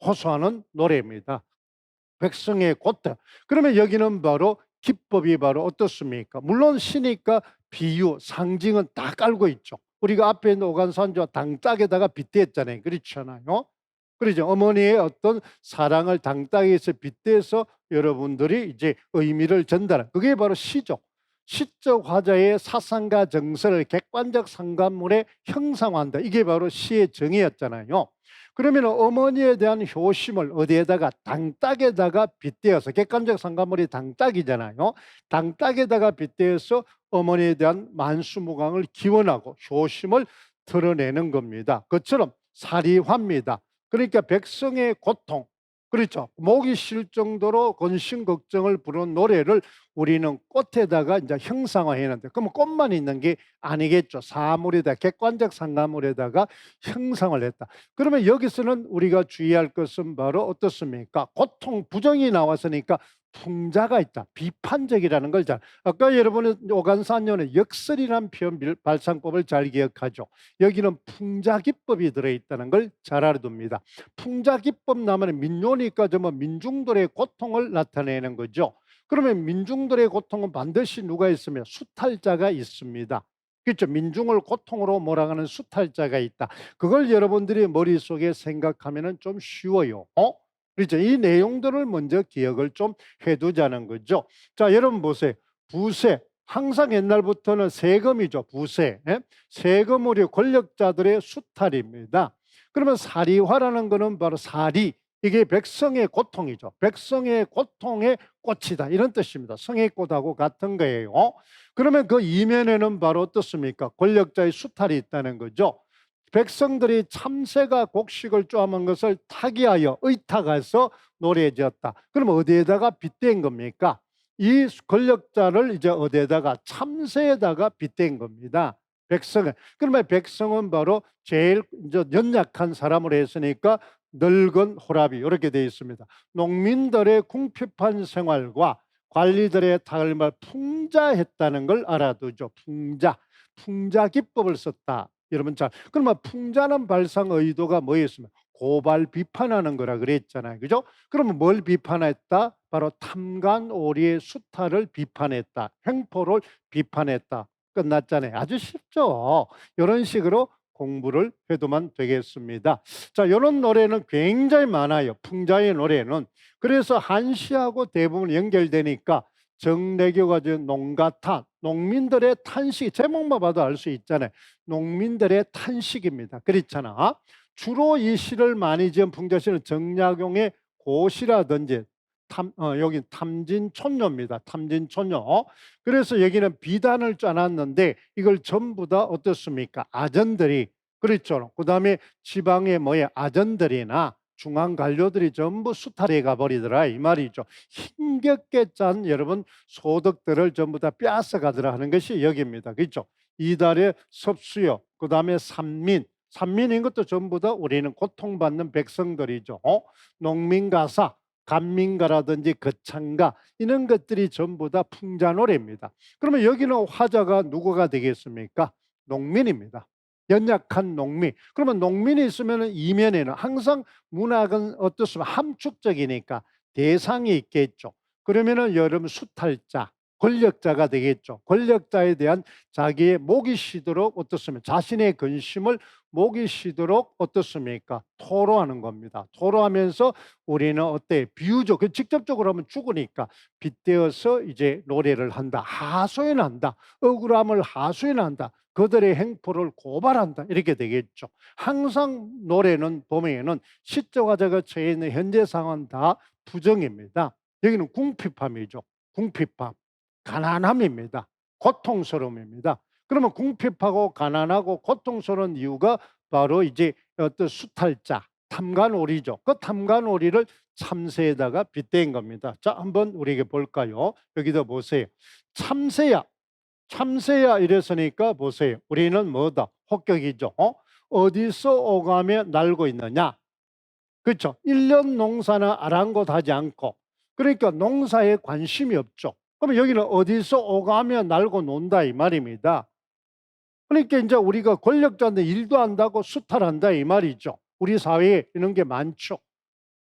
호소하는 노래입니다. 백성의 고통. 그러면 여기는 바로 기법이 바로 어떻습니까? 물론 시니까 비유, 상징은 다 깔고 있죠. 우리가 앞에 있는 오간산지와 당짝에다가 빗대었잖아요. 그렇잖아요. 그러죠. 어머니의 어떤 사랑을 당짝에서 빗대서 여러분들이 이제 의미를 전달한 그게 바로 시죠. 시적 화자의 사상과 정서를 객관적 상관물에 형상화한다. 이게 바로 시의 정의였잖아요. 그러면 어머니에 대한 효심을 어디에다가 당딱에다가 빗대어서 객관적 상관물이 당딱이잖아요. 당딱에다가 빗대어서 어머니에 대한 만수무강을 기원하고 효심을 드러내는 겁니다. 그처럼 사리화입니다. 그러니까 백성의 고통, 그렇죠. 목이 쉴 정도로 근심 걱정을 부른 노래를 우리는 꽃에다가 이제 형상화해는데 그러면 꽃만 있는 게 아니겠죠. 사물에다 객관적 상가물에다가 형상을 했다. 그러면 여기서는 우리가 주의할 것은 바로 어떻습니까? 고통 부정이 나왔으니까 풍자가 있다. 비판적이라는 걸 잘. 아까 여러분은 오간산연의 역설이라는 표현 발상법을 잘 기억하죠. 여기는 풍자기법이 들어있다는 걸 잘 알아둡니다. 풍자기법 나면 민요니까 정말 민중들의 고통을 나타내는 거죠. 그러면 민중들의 고통은 반드시 누가 있으면 수탈자가 있습니다. 그렇죠. 민중을 고통으로 몰아가는 수탈자가 있다. 그걸 여러분들이 머릿속에 생각하면 좀 쉬워요. 그렇죠. 이 내용들을 먼저 기억을 좀 해두자는 거죠. 자, 여러분 보세요. 부세. 항상 옛날부터는 세금이죠. 부세. 세금 우리 권력자들의 수탈입니다. 그러면 사리화라는 것은 바로 사리. 이게 백성의 고통이죠. 백성의 고통의 꽃이다. 이런 뜻입니다. 성의 꽃하고 같은 거예요. 그러면 그 이면에는 바로 어떻습니까? 권력자의 수탈이 있다는 거죠. 백성들이 참새가 곡식을 쪼아먹은 것을 타기하여 의탁해서 노래에 지었다. 그럼 어디에다가 빗댄 겁니까? 이 권력자를 이제 어디에다가 참새에다가 빗댄 겁니다. 백성은. 그러면 백성은 바로 제일 이제 연약한 사람으로 했으니까 늙은 호랍이 이렇게 되어 있습니다. 농민들의 궁핍한 생활과 관리들의 삶을 풍자했다는 걸 알아두죠. 풍자 기법을 썼다. 여러분 잘 그러면 풍자는 발상 의도가 뭐였습니까? 고발 비판하는 거라 그랬잖아요. 그죠? 그러면 뭘 비판했다? 바로 탐관오리의 수탈을 비판했다. 횡포를 비판했다. 끝났잖아요. 아주 쉽죠? 이런 식으로 공부를 해도만 되겠습니다. 자, 이런 노래는 굉장히 많아요. 풍자의 노래는. 그래서 한시하고 대부분 연결되니까 정래교가 준 농가탄, 농민들의 탄식, 제목만 봐도 알 수 있잖아요. 농민들의 탄식입니다. 그렇잖아. 주로 이 시를 많이 지은 풍자시는 정약용의 고시라든지 여기 탐진촌녀입니다. 탐진촌녀. 그래서 여기는 비단을 짜놨는데 이걸 전부 다 어떻습니까? 아전들이 그렇죠. 그 다음에 지방의 아전들이나 중앙 관료들이 전부 수탈해 가버리더라 이 말이죠. 힘겹게 짠 여러분 소득들을 전부 다 빼앗아 가더라 하는 것이 여기입니다. 그렇죠. 이달의 섭수요. 그 다음에 산민인 것도 전부 다 우리는 고통받는 백성들이죠. 농민가사, 간민가라든지 거창가 이런 것들이 전부 다 풍자노래입니다. 그러면 여기는 화자가 누구가 되겠습니까? 농민입니다. 연약한 농민. 그러면 농민이 있으면 이면에는 항상 문학은 어떻습니까? 함축적이니까 대상이 있겠죠. 그러면은 여러분 수탈자, 권력자가 되겠죠. 권력자에 대한 자기의 목이 쉬도록 어떻습니까? 자신의 근심을 목이 쉬도록 어떻습니까? 토로하는 겁니다. 토로하면서 우리는 어때? 비유적, 직접적으로 하면 죽으니까 빗대어서 이제 노래를 한다. 하소연한다. 억울함을 하소연한다. 그들의 행포를 고발한다. 이렇게 되겠죠. 항상 노래는 보면은 시적 화자가 처해 있는 현재 상황은 다 부정입니다. 여기는 궁핍함이죠. 궁핍함. 가난함입니다. 고통스러움입니다. 그러면 궁핍하고 가난하고 고통스러운 이유가 바로 이제 어떤 수탈자, 탐관오리죠. 그 탐관오리를 참새에다가 빗댄 겁니다. 자, 한번 우리에게 볼까요? 여기도 보세요. 참새야 이랬으니까 보세요. 우리는 뭐다? 혹격이죠. 어디서 오가며 날고 있느냐? 그렇죠. 1년 농사는 아랑곳하지 않고 그러니까 농사에 관심이 없죠. 그러면 여기는 어디서 오가며 날고 논다 이 말입니다. 그러니까 이제 우리가 권력자인데 일도 한다고 수탈한다 이 말이죠. 우리 사회에 이런 게 많죠.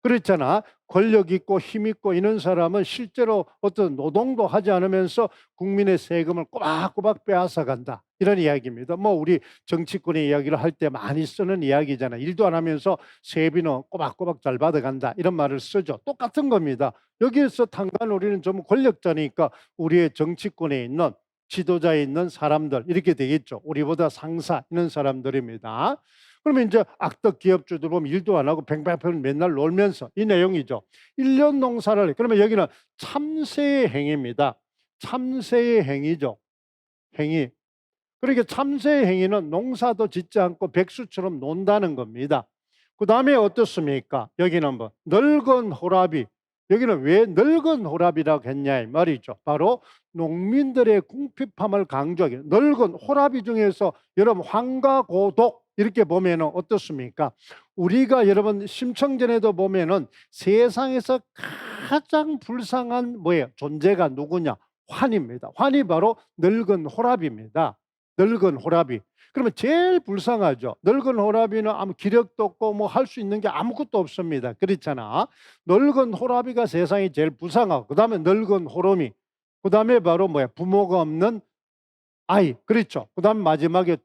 그렇잖아. 권력 있고 힘 있고 이런 사람은 실제로 어떤 노동도 하지 않으면서 국민의 세금을 꼬박꼬박 빼앗아 간다. 이런 이야기입니다. 뭐 우리 정치권의 이야기를 할 때 많이 쓰는 이야기잖아. 일도 안 하면서 세비는 꼬박꼬박 잘 받아간다. 이런 말을 쓰죠. 똑같은 겁니다. 여기에서 탄간 우리는 좀 권력자니까 우리의 정치권에 있는 지도자에 있는 사람들 이렇게 되겠죠. 우리보다 상사 있는 사람들입니다. 그러면 이제 악덕 기업주들 보면 일도 안 하고 뱅뱅뱅 맨날 놀면서 이 내용이죠. 1년 농사를 그러면 여기는 참새의 행위입니다. 참새의 행위죠. 행위. 그러니까 참새의 행위는 농사도 짓지 않고 백수처럼 논다는 겁니다. 그 다음에 어떻습니까? 여기는 뭐 늙은 호랍이 여기는 왜 늙은 호랍이라고 했냐 이 말이죠. 바로 농민들의 궁핍함을 강조하기. 늙은 호랍이 중에서 여러분 황가고독 이렇게 보면은 어떻습니까? 우리가 여러분 심청전에도 보면은 세상에서 가장 불쌍한 존재가 누구냐? 환입니다. 환이 바로 늙은 호랍입니다. 늙은 호랍이. 그러면 제일 불쌍하죠. 늙은 호랍이는 아무 기력도 없고 뭐 할 수 있는 게 아무것도 없습니다. 그렇잖아. 늙은 호랍이가 세상에 제일 불쌍하고 그다음에 늙은 호름이 그다음에 바로 부모가 없는 아이. 그렇죠. 그다음 마지막에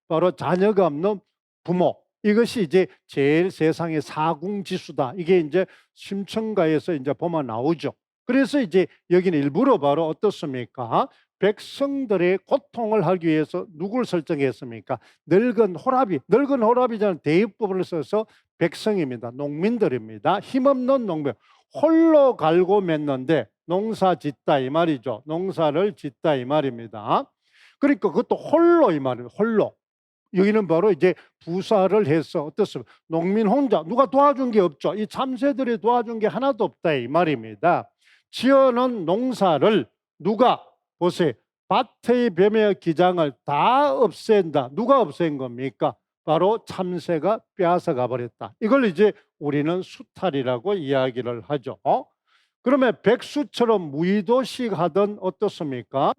바로 자녀가 없는 부모. 이것이 이제 제일 세상의 사궁지수다. 이게 이제 심청가에서 이제 보면 나오죠. 그래서 이제 여기는 일부러 바로 어떻습니까? 백성들의 고통을 하기 위해서 누굴 설정했습니까? 늙은 호랍이잖아요. 대입법을 써서 백성입니다. 농민들입니다. 힘없는 농민. 홀로 갈고 맺는데 농사 짓다 이 말이죠. 농사를 짓다 이 말입니다. 그러니까 그것도 홀로 이 말이에요. 홀로. 여기는 바로 이제 부사를 해서 어떻습니까? 농민 혼자 누가 도와준 게 없죠. 이 참새들이 도와준 게 하나도 없다 이 말입니다. 지어놓은 농사를 누가 보세요. 밭의 뱀의 기장을 다 없앤다. 누가 없앤 겁니까? 바로 참새가 빼앗아 가버렸다. 이걸 이제 우리는 수탈이라고 이야기를 하죠. 그러면 백수처럼 무의도식하던 어떻습니까?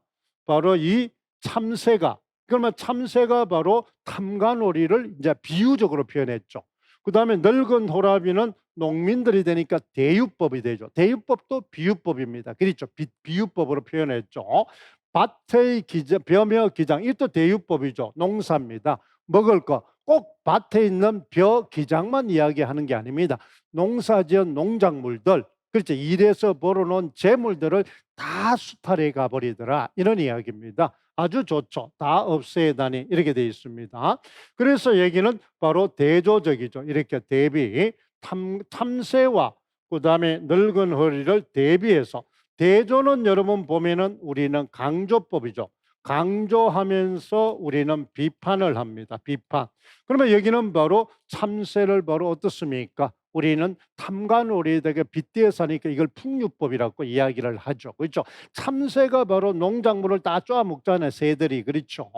바로 이 참새가, 그러면 참새가 바로 탐관오리를 이제 비유적으로 표현했죠. 그 다음에 늙은 호라비는 농민들이 되니까 대유법이 되죠. 대유법도 비유법입니다. 그렇죠. 비유법으로 표현했죠. 밭의 기장, 벼며 기장, 이것도 대유법이죠. 농사입니다. 먹을 거, 꼭 밭에 있는 벼, 기장만 이야기하는 게 아닙니다. 농사지은 농작물들, 그렇죠. 일해서 벌어놓은 재물들을 다 수탈해 가버리더라. 이런 이야기입니다. 아주 좋죠. 다 없애다니 이렇게 되어 있습니다. 그래서 얘기는 바로 대조적이죠. 이렇게 대비, 탐새와 그 다음에 늙은 허리를 대비해서, 대조는 여러분 보면은 우리는 강조법이죠. 강조하면서 우리는 비판을 합니다. 비판. 그러면 여기는 바로 참새를 바로 어떻습니까? 우리는 탐관오리에다가 빗대어서 하니까 이걸 풍류법이라고 이야기를 하죠. 그렇죠? 참새가 바로 농작물을 다 쪼아먹잖아요. 새들이. 그렇죠?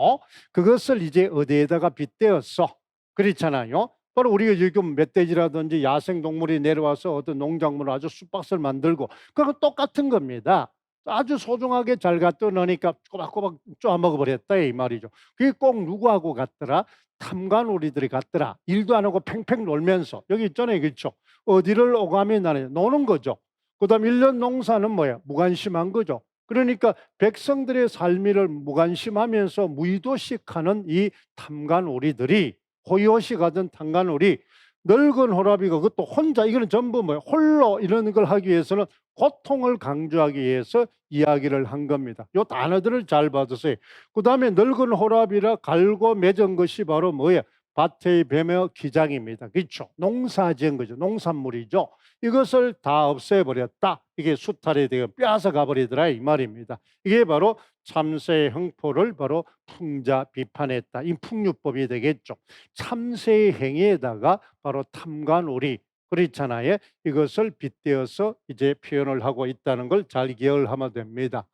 그것을 이제 어디에다가 빗대었어? 그렇잖아요. 바로 우리가 지금 멧돼지라든지 야생동물이 내려와서 어떤 농작물을 아주 쑥박스를 만들고, 그건 똑같은 겁니다. 아주 소중하게 잘 갖다 놓으니까 꼬박꼬박 쪼아먹어버렸다 이 말이죠. 그게 꼭 누구하고 같더라? 탐관오리들이 같더라. 일도 안 하고 팽팽 놀면서. 여기 있잖아요. 그렇죠? 어디를 오가며 나는 노는 거죠. 그 다음 1년 농사는 뭐야? 무관심한 거죠. 그러니까 백성들의 삶을 무관심하면서 무의도식하는 이 탐관오리들이, 호의호식하던 탐관오리, 늙은 호라비가 그것도 혼자, 이거는 전부 뭐야? 홀로 이런 걸 하기 위해서는 고통을 강조하기 위해서 이야기를 한 겁니다. 이 단어들을 잘 받으세요. 그 다음에 늙은 호랍이라 갈고 맺은 것이 바로 뭐예요? 밭의 뱀의 기장입니다. 그렇죠? 농사 지은 거죠. 농산물이죠. 이것을 다 없애버렸다. 이게 수탈이 되어 빼앗아가 버리더라 이 말입니다. 이게 바로 참새의 형포를 바로 풍자 비판했다. 이 풍류법이 되겠죠. 참새의 행위에다가 바로 탐관오리, 그렇잖아요. 이것을 빗대어서 이제 표현을 하고 있다는 걸 잘 기억을 하면 됩니다.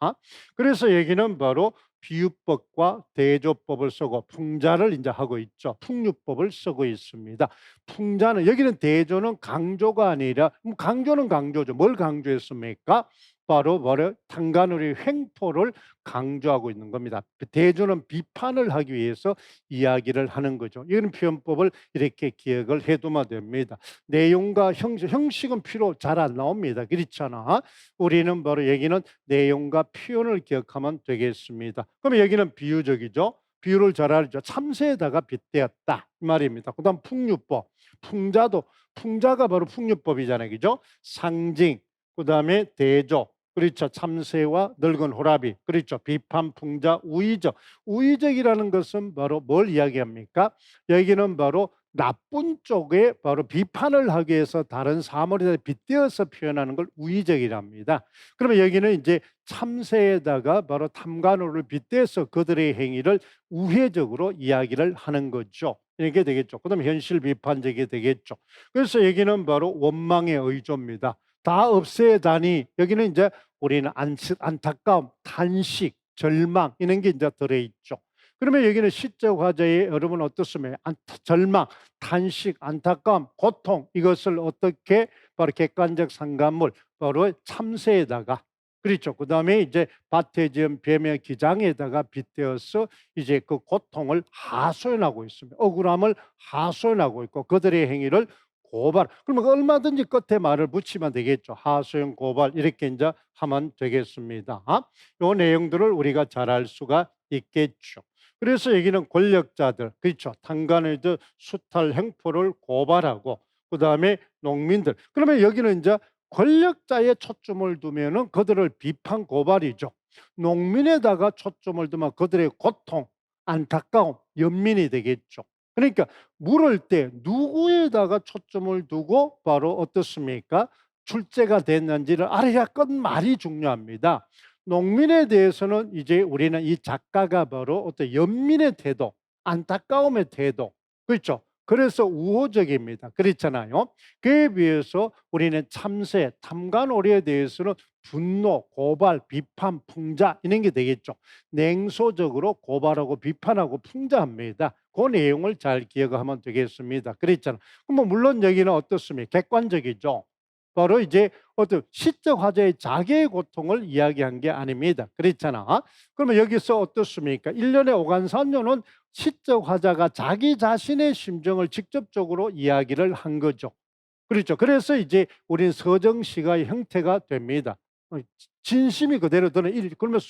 그래서 얘기는 바로 비유법과 대조법을 쓰고 풍자를 이제 하고 있죠. 풍류법을 쓰고 있습니다. 풍자는, 여기는 대조는 강조가 아니라, 강조는 강조죠. 뭘 강조했습니까? 바로 탐관오리 횡포를 강조하고 있는 겁니다. 대조는 비판을 하기 위해서 이야기를 하는 거죠. 이런 표현법을 이렇게 기억을 해두면 됩니다. 내용과 형식은 필요 잘 안 나옵니다. 그렇잖아. 우리는 바로 여기는 내용과 표현을 기억하면 되겠습니다. 그럼 여기는 비유적이죠. 비유를 잘 알죠. 참새에다가 빗대었다 이 말입니다. 그 다음 풍류법. 풍자가 바로 풍류법이잖아요. 그죠? 상징, 그 다음에 대조, 그렇죠. 참새와 늙은 호라비, 그렇죠. 비판, 풍자, 우의적. 우의적이라는 것은 바로 뭘 이야기합니까? 여기는 바로 나쁜 쪽에 바로 비판을 하기 위해서 다른 사물에 빗대어서 표현하는 걸 우의적이랍니다. 그러면 여기는 이제 참새에다가 바로 탐관오를 빗대서 그들의 행위를 우회적으로 이야기를 하는 거죠. 이렇게 되겠죠. 그다음 현실 비판적이 되겠죠. 그래서 여기는 바로 원망의 의조입니다. 다 없애다니, 여기는 이제 우리는 안타까움, 탄식, 절망 이런 게 이제 들어있죠. 그러면 여기는 시적 화자의 여러분 어떻습니까? 절망, 탄식, 안타까움, 고통, 이것을 어떻게 바로 객관적 상관물, 바로 참새에다가, 그렇죠. 그 다음에 이제 밭에 지은 뱀의 기장에다가 빗대어서 이제 그 고통을 하소연하고 있습니다. 억울함을 하소연하고 있고 그들의 행위를 고발. 그러면 얼마든지 끝에 말을 붙이면 되겠죠. 하소연, 고발 이렇게 이제 하면 되겠습니다. 이 내용들을 우리가 잘 알 수가 있겠죠. 그래서 여기는 권력자들, 그렇죠. 탐관오리 수탈 횡포를 고발하고, 그 다음에 농민들. 그러면 여기는 이제 권력자에 초점을 두면은 그들을 비판 고발이죠. 농민에다가 초점을 두면 그들의 고통, 안타까움, 연민이 되겠죠. 그러니까 물을 때 누구에다가 초점을 두고 바로 어떻습니까? 출제가 됐는지를 알아야 끝 말이 중요합니다. 농민에 대해서는 이제 우리는 이 작가가 바로 어떤 연민의 태도, 안타까움의 태도, 그렇죠? 그래서 우호적입니다. 그렇잖아요. 그에 비해서 우리는 참새, 탐관오리에 대해서는 분노, 고발, 비판, 풍자 이런 게 되겠죠. 냉소적으로 고발하고 비판하고 풍자합니다. 그 내용을 잘 기억하면 되겠습니다. 그랬잖아. 그럼 뭐 물론 여기는 어떻습니까? 객관적이죠. 바로 이제 어떤 시적 화자의 자기의 고통을 이야기한 게 아닙니다. 그렇잖아. 그러면 여기서 어떻습니까? 일련의 오간산요는 시적 화자가 자기 자신의 심정을 직접적으로 이야기를 한 거죠. 그렇죠. 그래서 이제 우리는 서정시가의 형태가 됩니다. 진심이 그대로 드는 그러면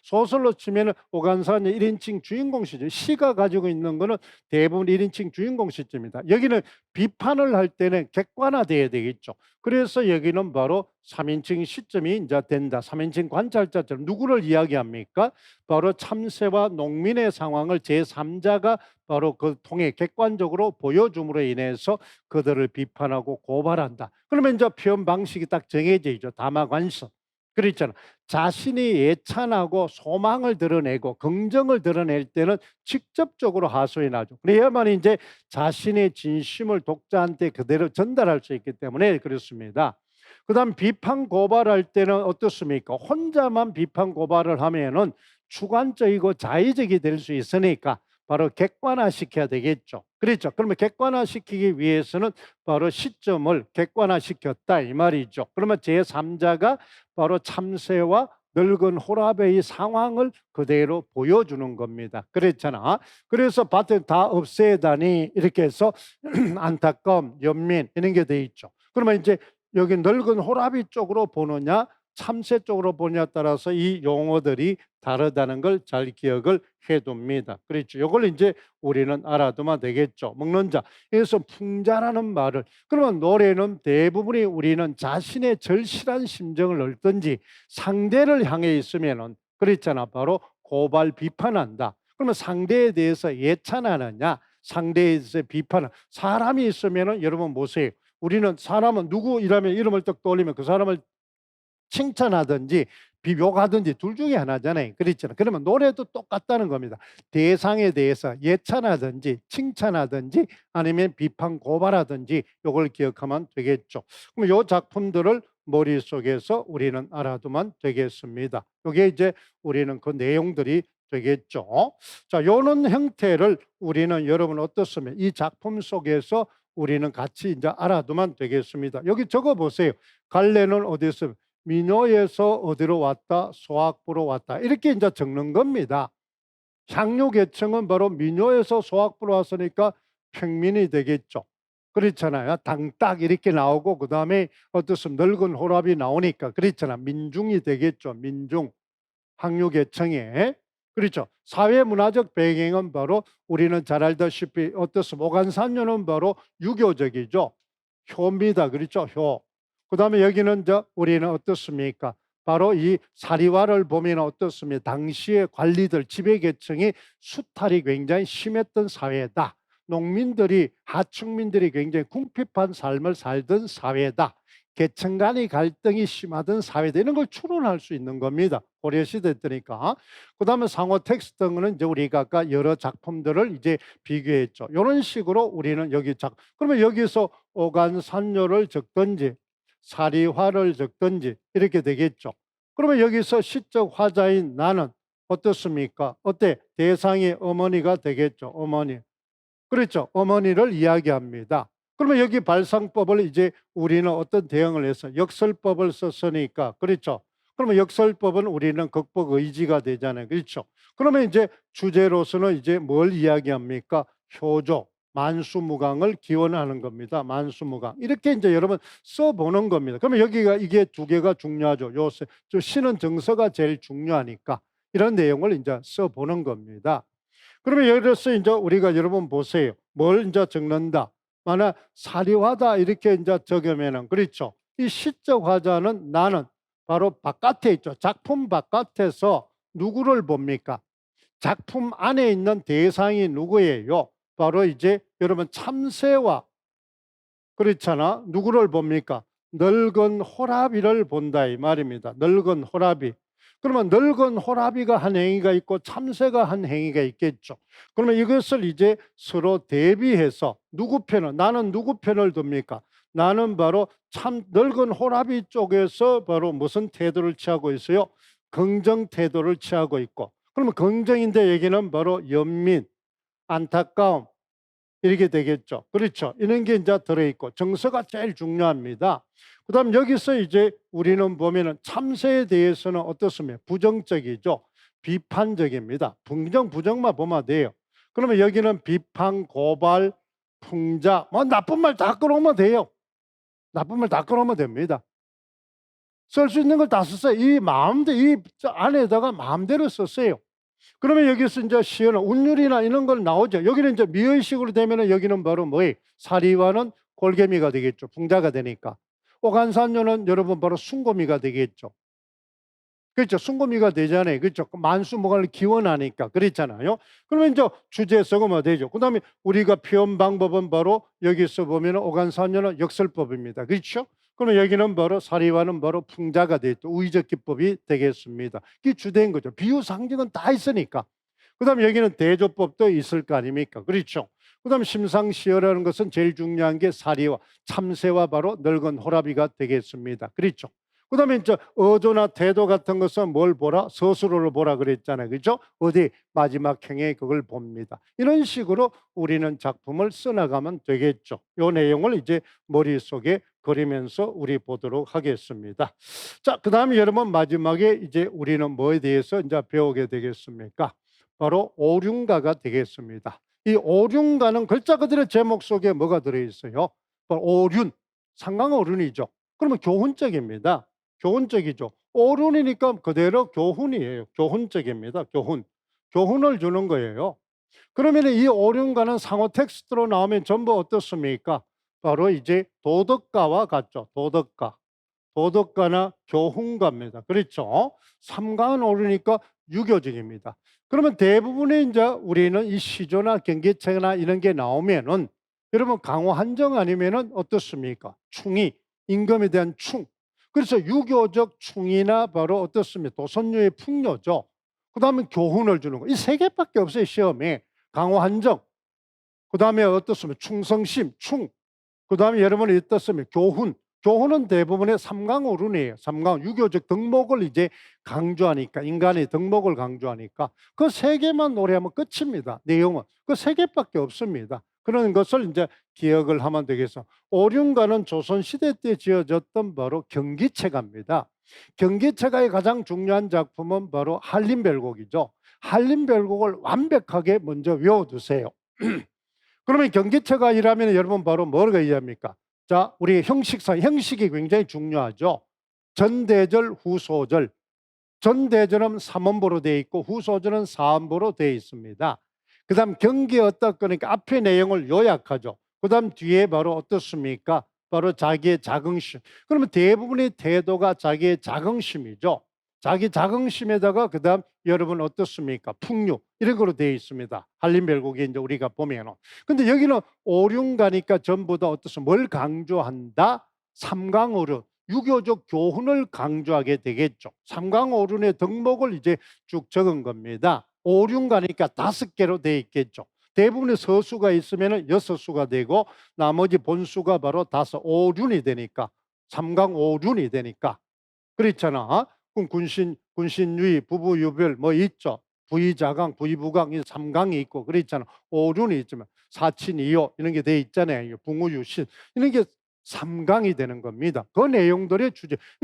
소설로 치면은 오간산의 1인칭 주인공 시점, 시가 가지고 있는 거는 대부분 1인칭 주인공 시점입니다. 여기는 비판을 할 때는 객관화돼야 되겠죠. 그래서 여기는 바로 3인칭 시점이 이제 된다. 3인칭 관찰자처럼 누구를 이야기합니까? 바로 참새와 농민의 상황을 제3자가 바로 그 통해 객관적으로 보여줌으로 인해서 그들을 비판하고 고발한다. 그러면 이제 표현 방식이 딱 정해져 있죠. 담화관서. 그랬잖아. 자신이 예찬하고 소망을 드러내고 긍정을 드러낼 때는 직접적으로 하소연이 나죠. 그래야만 이제 자신의 진심을 독자한테 그대로 전달할 수 있기 때문에 그렇습니다. 그다음 비판 고발할 때는 어떻습니까? 혼자만 비판 고발을 하면은 주관적이고 자의적이 될 수 있으니까 바로 객관화시켜야 되겠죠. 그렇죠. 그러면 객관화시키기 위해서는 바로 시점을 객관화시켰다 이 말이죠. 그러면 제3자가 바로 참새와 늙은 호랍의 상황을 그대로 보여주는 겁니다. 그랬잖아. 그래서 밭을 다 없애다니 이렇게 해서 안타까움, 연민 이런 게 돼 있죠. 그러면 이제 여기 늙은 호랍이 쪽으로 보느냐 참새 쪽으로 보느냐에 따라서 이 용어들이 다르다는 걸 잘 기억을 해둡니다. 그렇죠. 이걸 이제 우리는 알아두면 되겠죠. 먹는 자. 그래서 풍자라는 말을 그러면 노래는 대부분이 우리는 자신의 절실한 심정을 넣든지 상대를 향해 있으면은 그렇잖아. 바로 고발 비판한다. 그러면 상대에 대해서 예찬하느냐 상대에 대해서 비판을 사람이 있으면은 여러분 보세요. 우리는 사람은 누구 이라면 이름을 딱 떠올리면 그 사람을 칭찬하든지 비욕하든지 둘 중에 하나잖아요. 그렇잖아요. 그러면 노래도 똑같다는 겁니다. 대상에 대해서 예찬하든지 칭찬하든지 아니면 비판 고발하든지 이걸 기억하면 되겠죠. 그럼 이 작품들을 머릿속에서 우리는 알아두면 되겠습니다. 이게 이제 우리는 그 내용들이 되겠죠. 자, 요런 형태를 우리는 여러분 어떻습니까? 이 작품 속에서 우리는 같이 이제 알아두면 되겠습니다. 여기 적어 보세요. 갈래는 어디서 민요에서 어디로 왔다? 소학부로 왔다. 이렇게 이제 적는 겁니다. 향유계층은 바로 민요에서 소학부로 왔으니까 평민이 되겠죠. 그렇잖아요. 당딱 이렇게 나오고 그 다음에 어떻습니까? 늙은 호랍이 나오니까 그렇잖아. 민중이 되겠죠. 민중. 항류계층에. 그렇죠. 사회문화적 배경은 바로 우리는 잘 알다시피 어떻습니까? 오간산요는 바로 유교적이죠. 효입니다. 그렇죠. 효. 그 다음에 여기는 우리는 어떻습니까? 바로 이 사리화를 보면 어떻습니까? 당시의 관리들, 지배계층이 수탈이 굉장히 심했던 사회다. 농민들이, 하층민들이 굉장히 궁핍한 삶을 살던 사회다. 계층 간의 갈등이 심하던 사회다. 이런 걸 추론할 수 있는 겁니다. 고려시대 때니까. 그 다음에 상호 텍스트는 이제 우리가 아까 여러 작품들을 이제 비교했죠. 이런 식으로 우리는 그러면 여기서 오간산요를 적든지 사리화를 적든지 이렇게 되겠죠. 그러면 여기서 시적 화자인 나는 어떻습니까? 어때? 대상이 어머니가 되겠죠. 어머니. 그렇죠. 어머니를 이야기합니다. 그러면 여기 발상법을 이제 우리는 어떤 대응을 해서 역설법을 썼으니까 그렇죠. 그러면 역설법은 우리는 극복 의지가 되잖아요. 그렇죠. 그러면 이제 주제로서는 이제 뭘 이야기합니까? 효조, 만수무강을 기원하는 겁니다. 만수무강. 이렇게 이제 여러분 써보는 겁니다. 그러면 여기가 이게 두 개가 중요하죠. 요새 시는 정서가 제일 중요하니까 이런 내용을 이제 써보는 겁니다. 그러면 예를 들어서 이제 우리가 여러분 보세요. 뭘 이제 적는다. 만약 사리화다 이렇게 이제 적으면은 그렇죠. 이 시적 화자는 나는 바로 바깥에 있죠. 작품 바깥에서 누구를 봅니까? 작품 안에 있는 대상이 누구예요? 바로 이제 여러분 참새와 그렇잖아. 누구를 봅니까? 늙은 호라비를 본다 이 말입니다. 늙은 호라비. 그러면 늙은 호라비가 한 행위가 있고 참새가 한 행위가 있겠죠. 그러면 이것을 이제 서로 대비해서 나는 누구 편을 듭니까? 나는 바로 참 늙은 호라비 쪽에서 바로 무슨 태도를 취하고 있어요? 긍정 태도를 취하고 있고. 그러면 긍정인데 여기는 바로 연민, 안타까움 이렇게 되겠죠. 그렇죠. 이런 게 이제 들어있고 정서가 제일 중요합니다. 그다음 여기서 이제 우리는 보면은 참새에 대해서는 어떻습니까? 부정적이죠. 비판적입니다. 부정만 보면 돼요. 그러면 여기는 비판, 고발, 풍자, 뭐 나쁜 말 다 끌어오면 돼요. 나쁜 말 다 끌어오면 됩니다. 쓸 수 있는 걸 다 썼어요. 이 마음대로 이 안에다가 마음대로 썼어요. 그러면 여기서 이제 시어는 운율이나 이런 걸 나오죠. 여기는 이제 미의식으로 되면은 여기는 바로 뭐예요? 사리와는 골개미가 되겠죠. 풍자가 되니까. 오간산요는 여러분 바로 순고미가 되겠죠. 그렇죠. 순고미가 되잖아요. 그렇죠. 만수무강을 기원하니까 그랬잖아요. 그러면 이제 주제성어가 되죠. 그다음에 우리가 표현 방법은 바로 여기서 보면 오간산요는 역설법입니다. 그렇죠? 그러면 여기는 바로 사리와는 바로 풍자가 되죠. 우의적 기법이 되겠습니다. 이게 주된 거죠. 비유 상징은 다 있으니까. 그다음에 여기는 대조법도 있을 거 아닙니까? 그렇죠. 그다음 심상시어라는 것은 제일 중요한 게 사리와 참새와 바로 늙은 호라비가 되겠습니다. 그렇죠. 그다음에 이제 어조나 태도 같은 것은 뭘 보라? 서술어를 보라 그랬잖아요. 그렇죠? 어디 마지막 행에 그걸 봅니다. 이런 식으로 우리는 작품을 써나가면 되겠죠. 이 내용을 이제 머릿속에 그리면서 우리 보도록 하겠습니다. 자, 그다음에 여러분 마지막에 이제 우리는 뭐에 대해서 이제 배우게 되겠습니까? 바로 오륜가가 되겠습니다. 이 오륜가는 글자 그대로 제목 속에 뭐가 들어있어요? 바로 오륜, 상강어륜이죠. 그러면 교훈적입니다. 교훈적이죠. 오륜이니까 그대로 교훈이에요. 교훈적입니다. 교훈. 교훈을 주는 거예요. 그러면 이 오륜가는 상호 텍스트로 나오면 전부 어떻습니까? 바로 이제 도덕가와 같죠. 도덕가. 도덕가나 교훈가입니다. 그렇죠? 삼가는 오르니까 유교적입니다. 그러면 대부분의 이제 우리는 이 시조나 경기체나 이런 게 나오면은 여러분 강호 한정 아니면은 어떻습니까? 충이, 임금에 대한 충. 그래서 유교적 충이나 바로 어떻습니까? 도선유의 풍요죠. 그 다음에 교훈을 주는 거. 이 세 개밖에 없어요, 시험에. 강호 한정. 그 다음에 어떻습니까? 충성심, 충. 그 다음에 여러분이 어떻습니까? 교훈. 교훈은 대부분의 삼강오륜이에요. 삼강, 유교적 덕목을 이제 강조하니까, 인간의 덕목을 강조하니까 그 세 개만 노래하면 끝입니다. 내용은. 그 세 개밖에 없습니다. 그런 것을 이제 기억을 하면 되겠어. 오륜가는 조선시대 때 지어졌던 바로 경기체가입니다. 경기체가의 가장 중요한 작품은 바로 한림별곡이죠. 한림별곡을 완벽하게 먼저 외워두세요. 그러면 경기체가이라면 여러분 바로 뭐가 이해합니까? 자, 우리 형식상, 형식이 굉장히 중요하죠. 전대절, 후소절. 전대절은 3음보로 되어 있고 후소절은 4음보로 되어 있습니다. 그 다음 경기에 어떻거니까 앞의 내용을 요약하죠. 그 다음 뒤에 바로 어떻습니까? 바로 자기의 자긍심. 그러면 대부분의 태도가 자기의 자긍심이죠. 자기 자긍심에다가 그 다음 여러분 어떻습니까? 풍류 이런 거로 되어 있습니다. 한림별곡에 이제 우리가 보면은. 근데 여기는 오륜가니까 전부 다 어떻습니까? 뭘 강조한다? 삼강어륜. 유교적 교훈을 강조하게 되겠죠. 삼강오륜의 덕목을 이제 쭉 적은 겁니다. 오륜가니까 5개로 되어 있겠죠. 대부분의 서수가 있으면 6수가 되고 나머지 본수가 바로 5, 오륜이 되니까 삼강오륜이 되니까 그렇잖아. 그럼 군신유의, 부부유별 뭐 있죠. 부의자강, 부의부강, 이 3강이 있고 그렇잖아. 오륜이 있지만 사친이요 이런 게 돼 있잖아요. 붕우유신 이런 게 3강이 되는 겁니다. 그 내용들의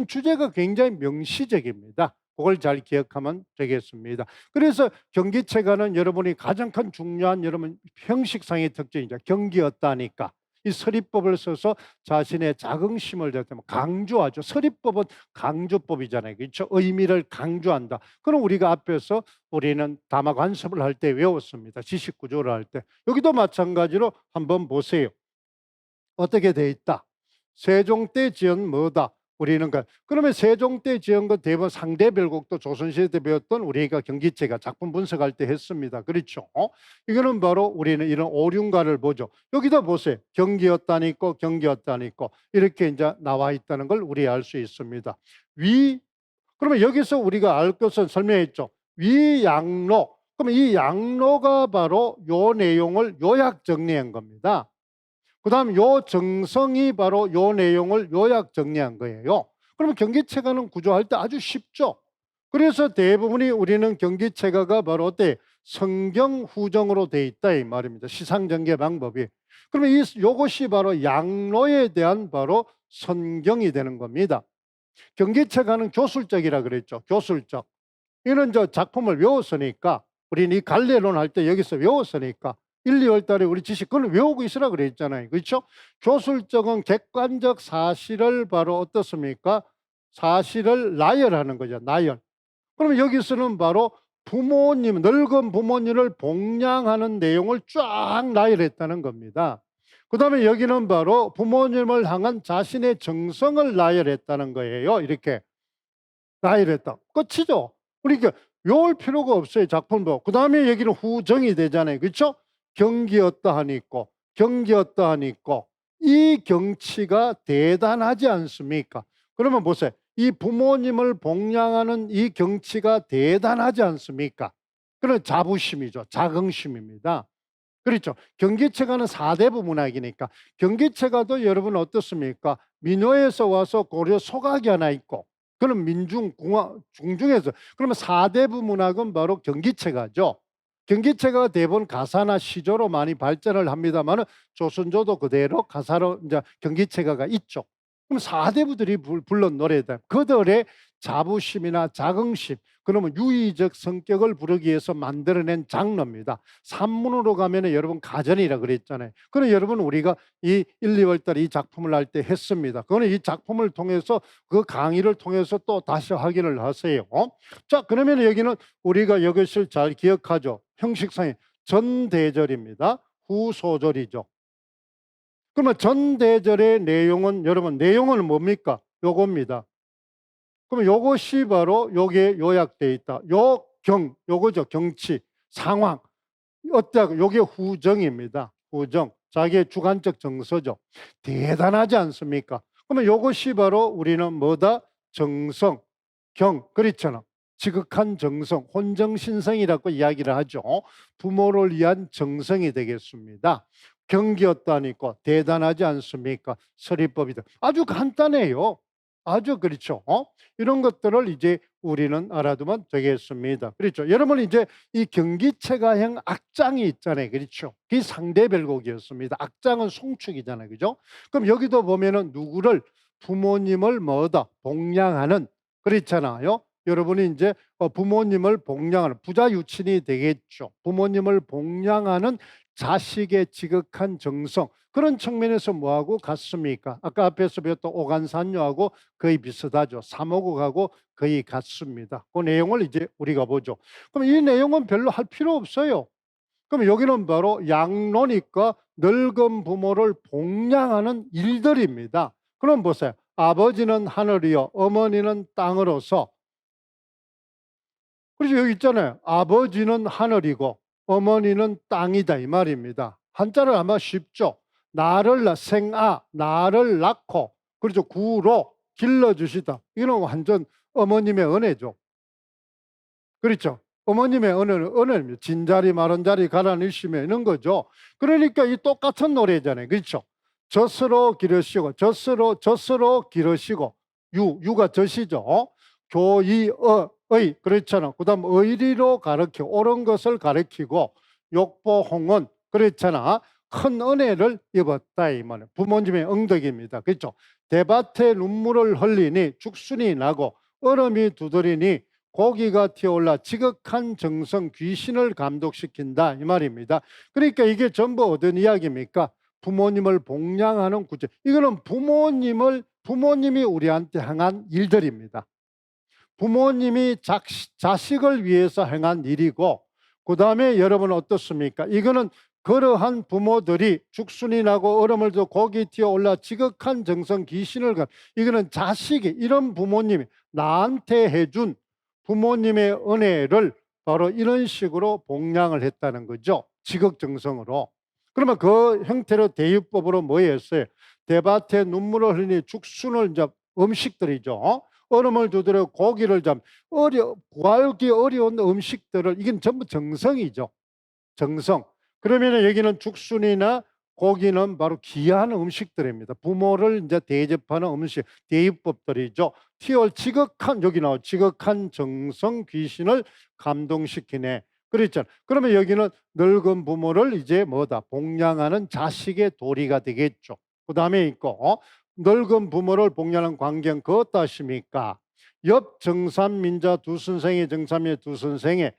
주제가 굉장히 명시적입니다. 그걸 잘 기억하면 되겠습니다. 그래서 경기체가는 여러분이 가장 큰 중요한 여러분 형식상의 특징이죠. 경기였다니까. 이 서리법을 써서 자신의 자긍심을 강조하죠. 서리법은 강조법이잖아요. 그렇죠? 의미를 강조한다. 그럼 우리가 앞에서 우리는 담화 관습을 할 때 외웠습니다. 지식 구조를 할 때. 여기도 마찬가지로 한번 보세요. 어떻게 돼 있다? 세종 때 지은 뭐다? 우리는 그러면 세종 때 지은 것 대부분 상대별곡도 조선시대 때 배웠던 우리가 경기체가 작품 분석할 때 했습니다. 그렇죠? 이거는 바로 우리는 이런 오륜가를 보죠. 여기다 보세요. 경기였다니 있고 경기였다니 있고 이렇게 이제 나와 있다는 걸 우리 알 수 있습니다. 그러면 여기서 우리가 알 것은 설명했죠. 위양로. 그러면 이 양로가 바로 요 내용을 요약 정리한 겁니다. 그 다음 요 정성이 바로 요 내용을 요약 정리한 거예요. 그러면 경기체가는 구조할 때 아주 쉽죠. 그래서 대부분이 우리는 경기체가가 바로 어때? 성경 후정으로 돼 있다 이 말입니다. 시상 전개 방법이. 그러면 요것이 바로 양로에 대한 바로 선경이 되는 겁니다. 경기체가는 교술적이라 그랬죠. 교술적. 이런 저 작품을 외웠으니까 우리는 이 갈래론 할 때 여기서 외웠으니까 1, 2월 달에 우리 지식 그걸 외우고 있으라 그랬잖아요. 그렇죠? 교술적은 객관적 사실을 바로 어떻습니까? 사실을 나열하는 거죠. 나열. 그러면 여기서는 바로 부모님, 늙은 부모님을 복양하는 내용을 쫙 나열했다는 겁니다. 그 다음에 여기는 바로 부모님을 향한 자신의 정성을 나열했다는 거예요. 이렇게 나열했다. 끝이죠. 그러니까 외울 필요가 없어요. 작품도. 그 다음에 여기는 후정이 되잖아요. 그렇죠? 경기 어떠하니 있고 경기 어떠하니 있고 이 경치가 대단하지 않습니까? 그러면 보세요. 이 부모님을 복양하는 이 경치가 대단하지 않습니까? 그런 자부심이죠. 자긍심입니다. 그렇죠. 경기체가는 사대부 문학이니까 경기체가도 여러분 어떻습니까? 민요에서 와서 고려 소각이 하나 있고 그런 민중, 궁화, 중중에서 그러면 사대부 문학은 바로 경기체가죠. 경기체가가 대부분 가사나 시조로 많이 발전을 합니다만 조선조도 그대로 가사로 이제 경기체가가 있죠. 그럼 사대부들이 불른 노래다. 그들의 자부심이나 자긍심, 그러면 유의적 성격을 부르기 위해서 만들어낸 장르입니다. 산문으로 가면은 여러분 가전이라 그랬잖아요. 그럼 여러분 우리가 이 1, 2월 달에 이 작품을 할 때 했습니다. 그거는 이 작품을 통해서 그 강의를 통해서 또 다시 확인을 하세요. 자, 그러면 여기는 우리가 이것을 잘 기억하죠. 형식상의 전대절입니다. 후소절이죠. 그러면 전대절의 내용은 여러분 내용은 뭡니까? 요겁니다. 그럼 요것이 바로 요게 요약되어 있다. 요거죠. 경치, 상황. 어때요? 요게 후정입니다. 후정. 자기의 주관적 정서죠. 대단하지 않습니까? 그러면 요것이 바로 우리는 뭐다? 정성, 그렇잖아. 지극한 정성, 혼정신성이라고 이야기를 하죠. 부모를 위한 정성이 되겠습니다. 경기 어떠하니까 대단하지 않습니까? 서리법이다. 아주 간단해요. 아주 그렇죠. 이런 것들을 이제 우리는 알아두면 되겠습니다. 그렇죠. 여러분 이제 이 경기체가형 악장이 있잖아요. 그렇죠. 그게 상대별곡이었습니다. 악장은 송축이잖아요. 그죠? 그럼 여기도 보면은 누구를 부모님을 뭐다? 복양하는 그렇잖아요. 여러분이 이제 부모님을 복양하는 부자 유친이 되겠죠. 부모님을 복양하는 자식의 지극한 정성 그런 측면에서 뭐하고 같습니까? 아까 앞에서 배웠던 오간산요하고 거의 비슷하죠. 삼오국하고 거의 같습니다. 그 내용을 이제 우리가 보죠. 그럼 이 내용은 별로 할 필요 없어요. 그럼 여기는 바로 양로니까 늙은 부모를 복양하는 일들입니다. 그럼 보세요. 아버지는 하늘이요 어머니는 땅으로서 그래서 여기 있잖아요. 아버지는 하늘이고 어머니는 땅이다 이 말입니다. 한자를 아마 쉽죠. 나를 낳고 그렇죠. 구로 길러주시다. 이건 완전 어머님의 은혜죠. 그렇죠. 어머님의 은혜입니다. 진자리 마른자리 가라니시며 이런 거죠. 그러니까 이 똑같은 노래잖아요. 그렇죠. 젖으로 기르시고 젖으로 기르시고 유가 젖이죠. 교이의 그렇잖아. 그 다음 의리로 가르치고 옳은 것을 가르치고 욕보홍은 그렇잖아. 큰 은혜를 입었다 이 말이에요. 부모님의 응덕입니다. 그렇죠. 대밭에 눈물을 흘리니 죽순이 나고 얼음이 두드리니 고기가 튀어올라 지극한 정성 귀신을 감독시킨다 이 말입니다. 그러니까 이게 전부 어떤 이야기입니까? 부모님을 복양하는 구조. 이거는 부모님이 우리한테 행한 일들입니다. 부모님이 자식을 위해서 행한 일이고 그 다음에 여러분 어떻습니까? 이거는 그러한 부모들이 죽순이 나고 얼음을 줘 고기 튀어올라 지극한 정성 귀신을 이거는 자식이 이런 부모님이 나한테 해준 부모님의 은혜를 바로 이런 식으로 복양을 했다는 거죠. 지극정성으로. 그러면 그 형태로 대유법으로 뭐였어요? 대밭에 눈물을 흘리니 죽순을 이제 음식들이죠. 얼음을 두드려 고기를 구하기 어려운 음식들을 이건 전부 정성이죠. 정성. 그러면 여기는 죽순이나 고기는 바로 귀한 음식들입니다. 부모를 이제 대접하는 음식, 대입법들이죠. 지극한 여기 나와 지극한 정성 귀신을 감동시키네. 그랬잖아. 그러면 여기는 늙은 부모를 이제 뭐다? 복양하는 자식의 도리가 되겠죠. 그다음에 있고 늙은 부모를 복양하는 광경 그 어떠십니까? 옆 정삼민자 두 선생의 정삼의 두 선생의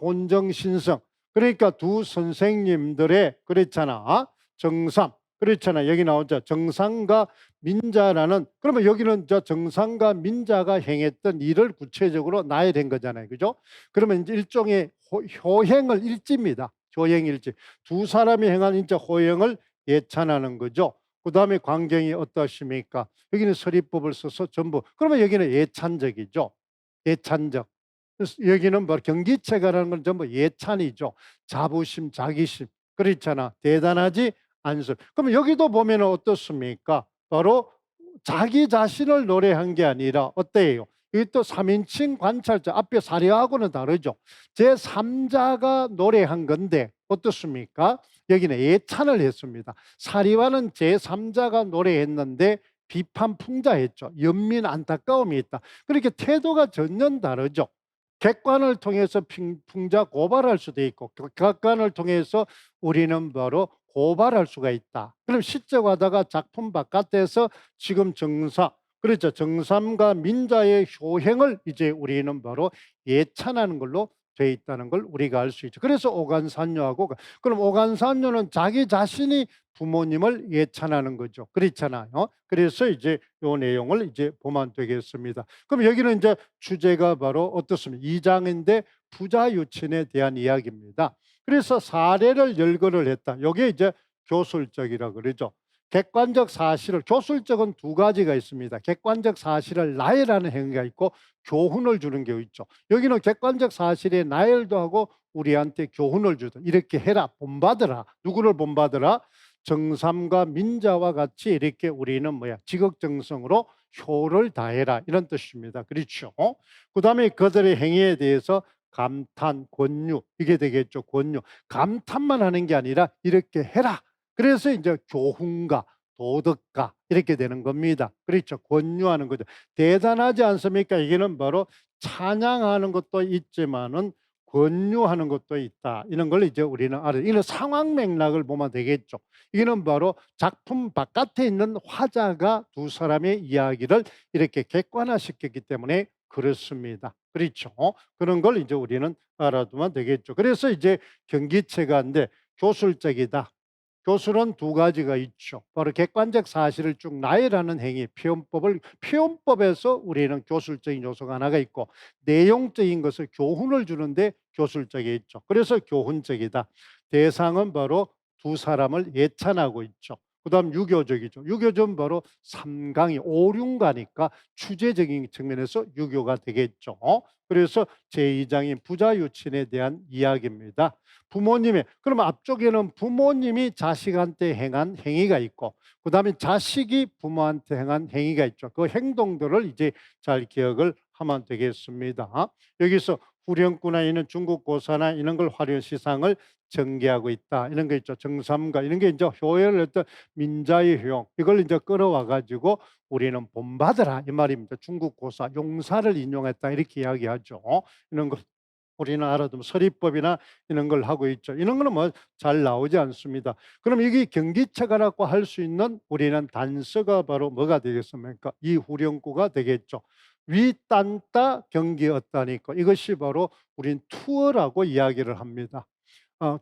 혼정신성 그러니까 두 선생님들의 그렇잖아. 정삼 그렇잖아. 여기 나오죠. 정상과 민자라는 그러면 여기는 저 정상과 민자가 행했던 일을 구체적으로 나열한 거잖아요. 그죠? 그러면 이제 일종의 효행을 일지입니다. 효행 일지. 두 사람이 행한 이제 호행을 예찬하는 거죠. 그다음에 광경이 어떠십니까? 여기는 서리법을 써서 전부 그러면 여기는 예찬적이죠. 예찬적. 그래서 여기는 뭐 경기체가라는 건 전부 예찬이죠. 자부심, 자기심. 그렇잖아. 대단하지 않습. 그러면 여기도 보면 어떻습니까? 바로 자기 자신을 노래한 게 아니라 어때요? 이게 또 3인칭 관찰자 앞에 사례하고는 다르죠. 제3자가 노래한 건데 어떻습니까? 여기는 예찬을 했습니다. 사리와는 제3자가 노래했는데 비판 풍자했죠. 연민 안타까움이 있다. 그렇게 태도가 전혀 다르죠. 객관을 통해서 풍자 고발할 수도 있고 객관을 통해서 우리는 바로 고발할 수가 있다. 그럼 시적하다가 작품 바깥에서 지금 정사 그렇죠. 정삼과 민자의 효행을 이제 우리는 바로 예찬하는 걸로 돼 있다는 걸 우리가 알 수 있죠. 그래서 오간산요하고 그럼 오간산요는 자기 자신이 부모님을 예찬하는 거죠. 그렇잖아요. 그래서 이제 요 내용을 이제 보면 되겠습니다. 그럼 여기는 이제 주제가 바로 어떻습니까? 2장인데 부자 유친에 대한 이야기입니다. 그래서 사례를 열거를 했다. 이게 이제 교술적이라 그러죠. 객관적 사실을 교술적은 두 가지가 있습니다. 객관적 사실을 나열하는 행위가 있고 교훈을 주는 게 있죠. 여기는 객관적 사실에 나열도 하고 우리한테 교훈을 주다. 이렇게 해라. 본받으라. 누구를 본받으라? 정삼과 민자와 같이 이렇게 우리는 지극정성으로 효를 다해라 이런 뜻입니다. 그렇죠? 그다음에 그들의 행위에 대해서 감탄, 권유 이게 되겠죠. 권유. 감탄만 하는 게 아니라 이렇게 해라. 그래서 이제 교훈가, 도덕가 이렇게 되는 겁니다. 그렇죠. 권유하는 거죠. 대단하지 않습니까? 이게는 바로 찬양하는 것도 있지만은 권유하는 것도 있다. 이런 걸 이제 우리는 알아요. 이는 상황 맥락을 보면 되겠죠. 이는 바로 작품 바깥에 있는 화자가 두 사람의 이야기를 이렇게 객관화시켰기 때문에 그렇습니다. 그렇죠. 그런 걸 이제 우리는 알아두면 되겠죠. 그래서 이제 경기체가인데 교술적이다. 교술은 두 가지가 있죠. 바로 객관적 사실을 쭉 나열하는 행위, 표현법에서 우리는 교술적인 요소가 하나가 있고 내용적인 것을 교훈을 주는데 교술적이 있죠. 그래서 교훈적이다. 대상은 바로 두 사람을 예찬하고 있죠. 그다음 유교적이죠. 유교는 바로 삼강이 오륜가니까 추제적인 측면에서 유교가 되겠죠. 그래서 제2장인 부자유친에 대한 이야기입니다. 부모님의 그럼 앞쪽에는 부모님이 자식한테 행한 행위가 있고 그다음에 자식이 부모한테 행한 행위가 있죠. 그 행동들을 이제 잘 기억을 하면 되겠습니다. 여기서 후령구나 이는 중국 고사나 이런 걸 활용 시상을 전개하고 있다. 이런 거 있죠. 정삼가 이런 게 이제 효율을 어떤 민자의 효용 이걸 이제 끌어와 가지고 우리는 본받으라 이 말입니다. 중국 고사 용사를 인용했다 이렇게 이야기하죠. 이런 거 우리는 알아두면 서리법이나 이런 걸 하고 있죠. 이런 거는 뭐 잘 나오지 않습니다. 그럼 이게 경기체가라고 할 수 있는 우리는 단서가 바로 뭐가 되겠습니까? 이 후령구가 되겠죠. 위딴따 경기 어따니까 이것이 바로 우린 투어라고 이야기를 합니다.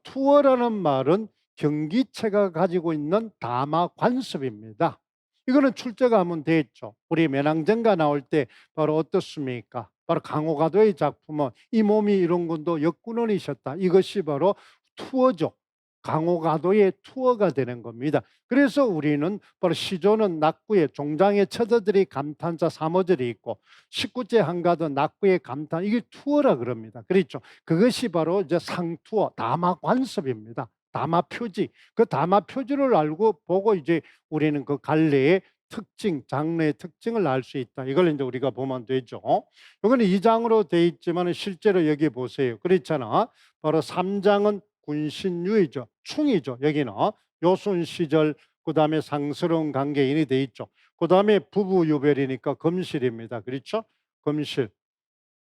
투어라는 말은 경기체가 가지고 있는 담화 관습입니다. 이거는 출제가하면 되겠죠. 우리 매낭전가 나올 때 바로 어떻습니까? 바로 강호가도의 작품은 이 몸이 이런 건도 역군원이셨다. 이것이 바로 투어죠. 강호가도의 투어가 되는 겁니다. 그래서 우리는 바로 시조는 낙구의 종장의 처자들이 감탄자 3어절이 있고 19제 한가도 낙구의 감탄 이게 투어라 그럽니다. 그렇죠. 그것이 바로 이제 상투어 담화 관습입니다. 담화 표지. 그 담화 표지를 알고 보고 이제 우리는 그 갈래의 특징, 장르의 특징을 알 수 있다. 이걸 이제 우리가 보면 되죠. 이거는 2장으로 돼 있지만 실제로 여기 보세요. 그렇잖아. 바로 3장은 군신유이죠. 충이죠. 여기는 요순 시절 그다음에 상스러운 관계인이 돼 있죠. 그다음에 부부 유별이니까 금실입니다. 그렇죠? 금실.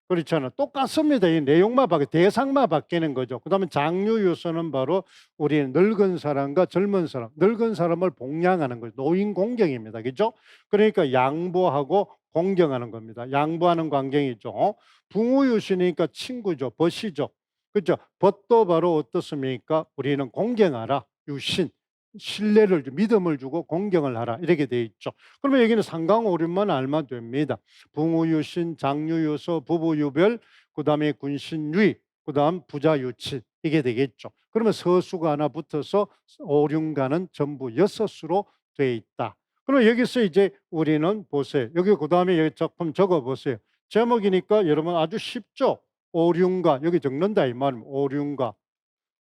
그렇잖아. 똑같습니다. 이 내용만 바뀌 대상만 바뀌는 거죠. 그다음에 장류 유서는 바로 우리 늙은 사람과 젊은 사람, 늙은 사람을 복양하는 거죠. 노인 공경입니다. 그죠? 그러니까 양보하고 공경하는 겁니다. 양보하는 광경이죠. 붕우유시니까 친구죠. 벗이죠. 그죠? 벗도 바로 어떻습니까? 우리는 공경하라. 유신. 신뢰를 믿음을 주고 공경을 하라. 이렇게 돼 있죠. 그러면 여기는 상강오륜만 알면 됩니다. 붕우유신, 장유유서, 부부유별, 그다음에 군신유의, 그다음 부자유친 이게 되겠죠. 그러면 서수가 하나 붙어서 오륜가는 전부 여섯 수로 돼 있다. 그럼 여기서 이제 우리는 보세요. 여기 그다음에 여기 작품 적어 보세요. 제목이니까 여러분 아주 쉽죠. 오륜가 여기 적는다 이 말입니다. 오륜가.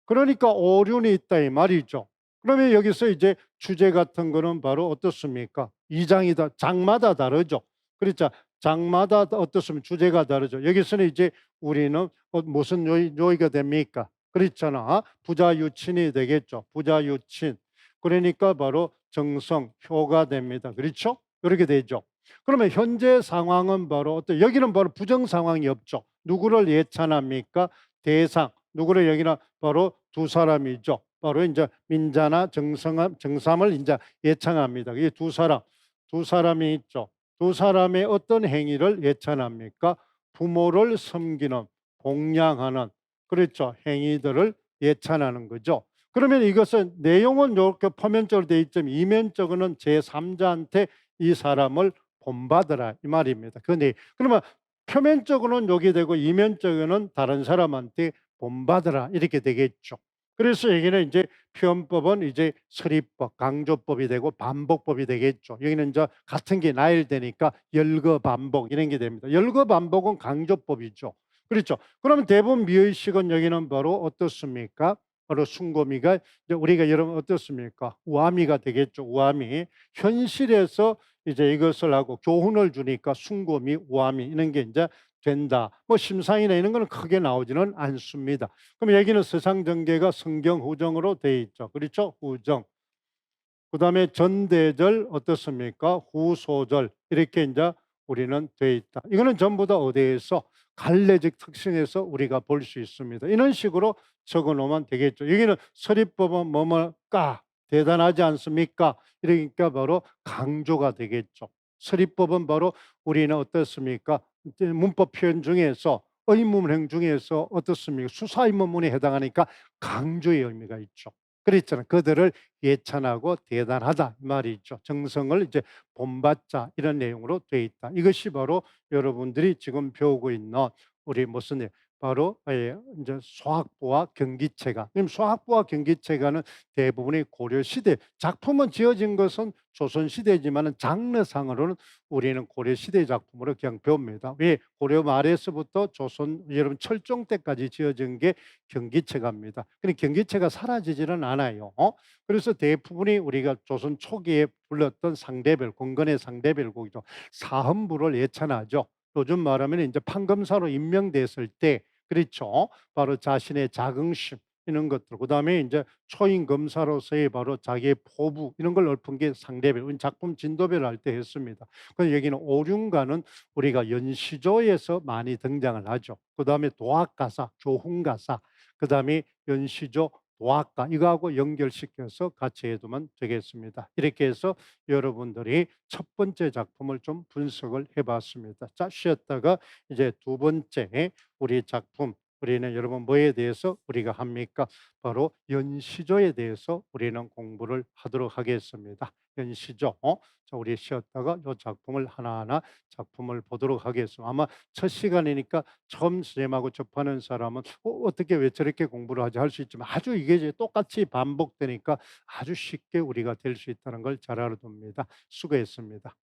그러니까 오륜이 있다 이 말이죠. 그러면 여기서 이제 주제 같은 거는 바로 어떻습니까? 이 장이다. 장마다 다르죠. 그렇죠. 장마다 어떻습니까? 주제가 다르죠. 여기서는 이제 우리는 무슨 요의가 됩니까? 그렇잖아. 부자유친이 되겠죠. 부자유친. 그러니까 바로 정성, 효가 됩니다. 그렇죠? 이렇게 되죠. 그러면 현재 상황은 바로 여기는 바로 부정 상황이 없죠. 누구를 예찬합니까? 대상. 누구를 여기는 바로 두 사람이죠. 바로 이제 민자나 정삼을 이제 예찬합니다. 이 두 사람이 있죠. 두 사람의 어떤 행위를 예찬합니까? 부모를 섬기는, 봉양하는, 그렇죠. 행위들을 예찬하는 거죠. 그러면 이것은 내용은 이렇게 표면적으로 되어 있지만 이면적으로는 제3자한테 이 사람을 본받으라 이 말입니다. 근데 그러면 표면적으로는 여기 되고 이면적으로는 다른 사람한테 본받으라 이렇게 되겠죠. 그래서 여기는 이제 표현법은 이제 서리법, 강조법이 되고 반복법이 되겠죠. 여기는 이제 같은 게 나열되니까 열거 반복 이런 게 됩니다. 열거 반복은 강조법이죠. 그렇죠. 그러면 대부분 미의식은 여기는 바로 어떻습니까? 바로 순고미가 이제 우리가 여러분 어떻습니까? 우아미가 되겠죠. 우아미. 현실에서 이제 이것을 하고 교훈을 주니까 순고미, 우아미 이런 게 이제 된다. 뭐 심상이나 이런 거는 크게 나오지는 않습니다. 그럼 여기는 서상전개가 성경 후정으로 돼 있죠. 그렇죠? 후정. 그다음에 전대절 어떻습니까? 후소절 이렇게 이제 우리는 돼 있다. 이거는 전부 다 어디에서 갈래적 특징에서 우리가 볼 수 있습니다. 이런 식으로 적어 놓으면 되겠죠. 여기는 서리법은 뭐뭐까 대단하지 않습니까? 이러니까 바로 강조가 되겠죠. 서리법은 바로 우리는 어떻습니까? 이제 문법 표현 중에서 의문행 중에서 어떻습니까? 수사의문문에 해당하니까 강조의 의미가 있죠. 그랬잖아요. 그들을 예찬하고 대단하다 이 말이 있죠. 정성을 이제 본받자 이런 내용으로 되어 있다. 이것이 바로 여러분들이 지금 배우고 있는 우리 무슨 바로 이제 소학부와 경기체가. 그럼 소학부와 경기체가는 대부분이 고려 시대 작품은 지어진 것은 조선 시대지만은 장르상으로는 우리는 고려 시대 작품으로 그냥 배웁니다. 왜 고려 말에서부터 조선 여러분 철종 때까지 지어진 게 경기체가입니다. 근데 경기체가 사라지지는 않아요. 그래서 대부분이 우리가 조선 초기에 불렀던 상대별, 권건의 상대별 곡이죠. 사헌부를 예찬하죠. 요즘 말하면 이제 판검사로 임명됐을 때, 그렇죠. 바로 자신의 자긍심, 이런 것들. 그 다음에 이제 초임 검사로서의 바로 자기의 포부, 이런 걸 읊은 게 상대별, 작품 진도별 할 때 했습니다. 그래서 여기는 오륜가는 우리가 연시조에서 많이 등장을 하죠. 그 다음에 도학가사, 교훈가사, 그 다음에 연시조, 도학가 이거하고 연결시켜서 같이 해두면 되겠습니다. 이렇게 해서 여러분들이 첫 번째 작품을 좀 분석을 해봤습니다. 자, 쉬었다가 이제 두 번째 우리 작품 우리는 여러분 뭐에 대해서 우리가 합니까? 바로 연시조에 대해서 우리는 공부를 하도록 하겠습니다. 연시조. 자, 우리 쉬었다가 이 작품을 하나하나 작품을 보도록 하겠습니다. 아마 첫 시간이니까 처음 선생님하고 접하는 사람은 어떻게 왜 저렇게 공부를 하지 할 수 있지만 아주 이게 이제 똑같이 반복되니까 아주 쉽게 우리가 될 수 있다는 걸 잘 알아둡니다. 수고했습니다.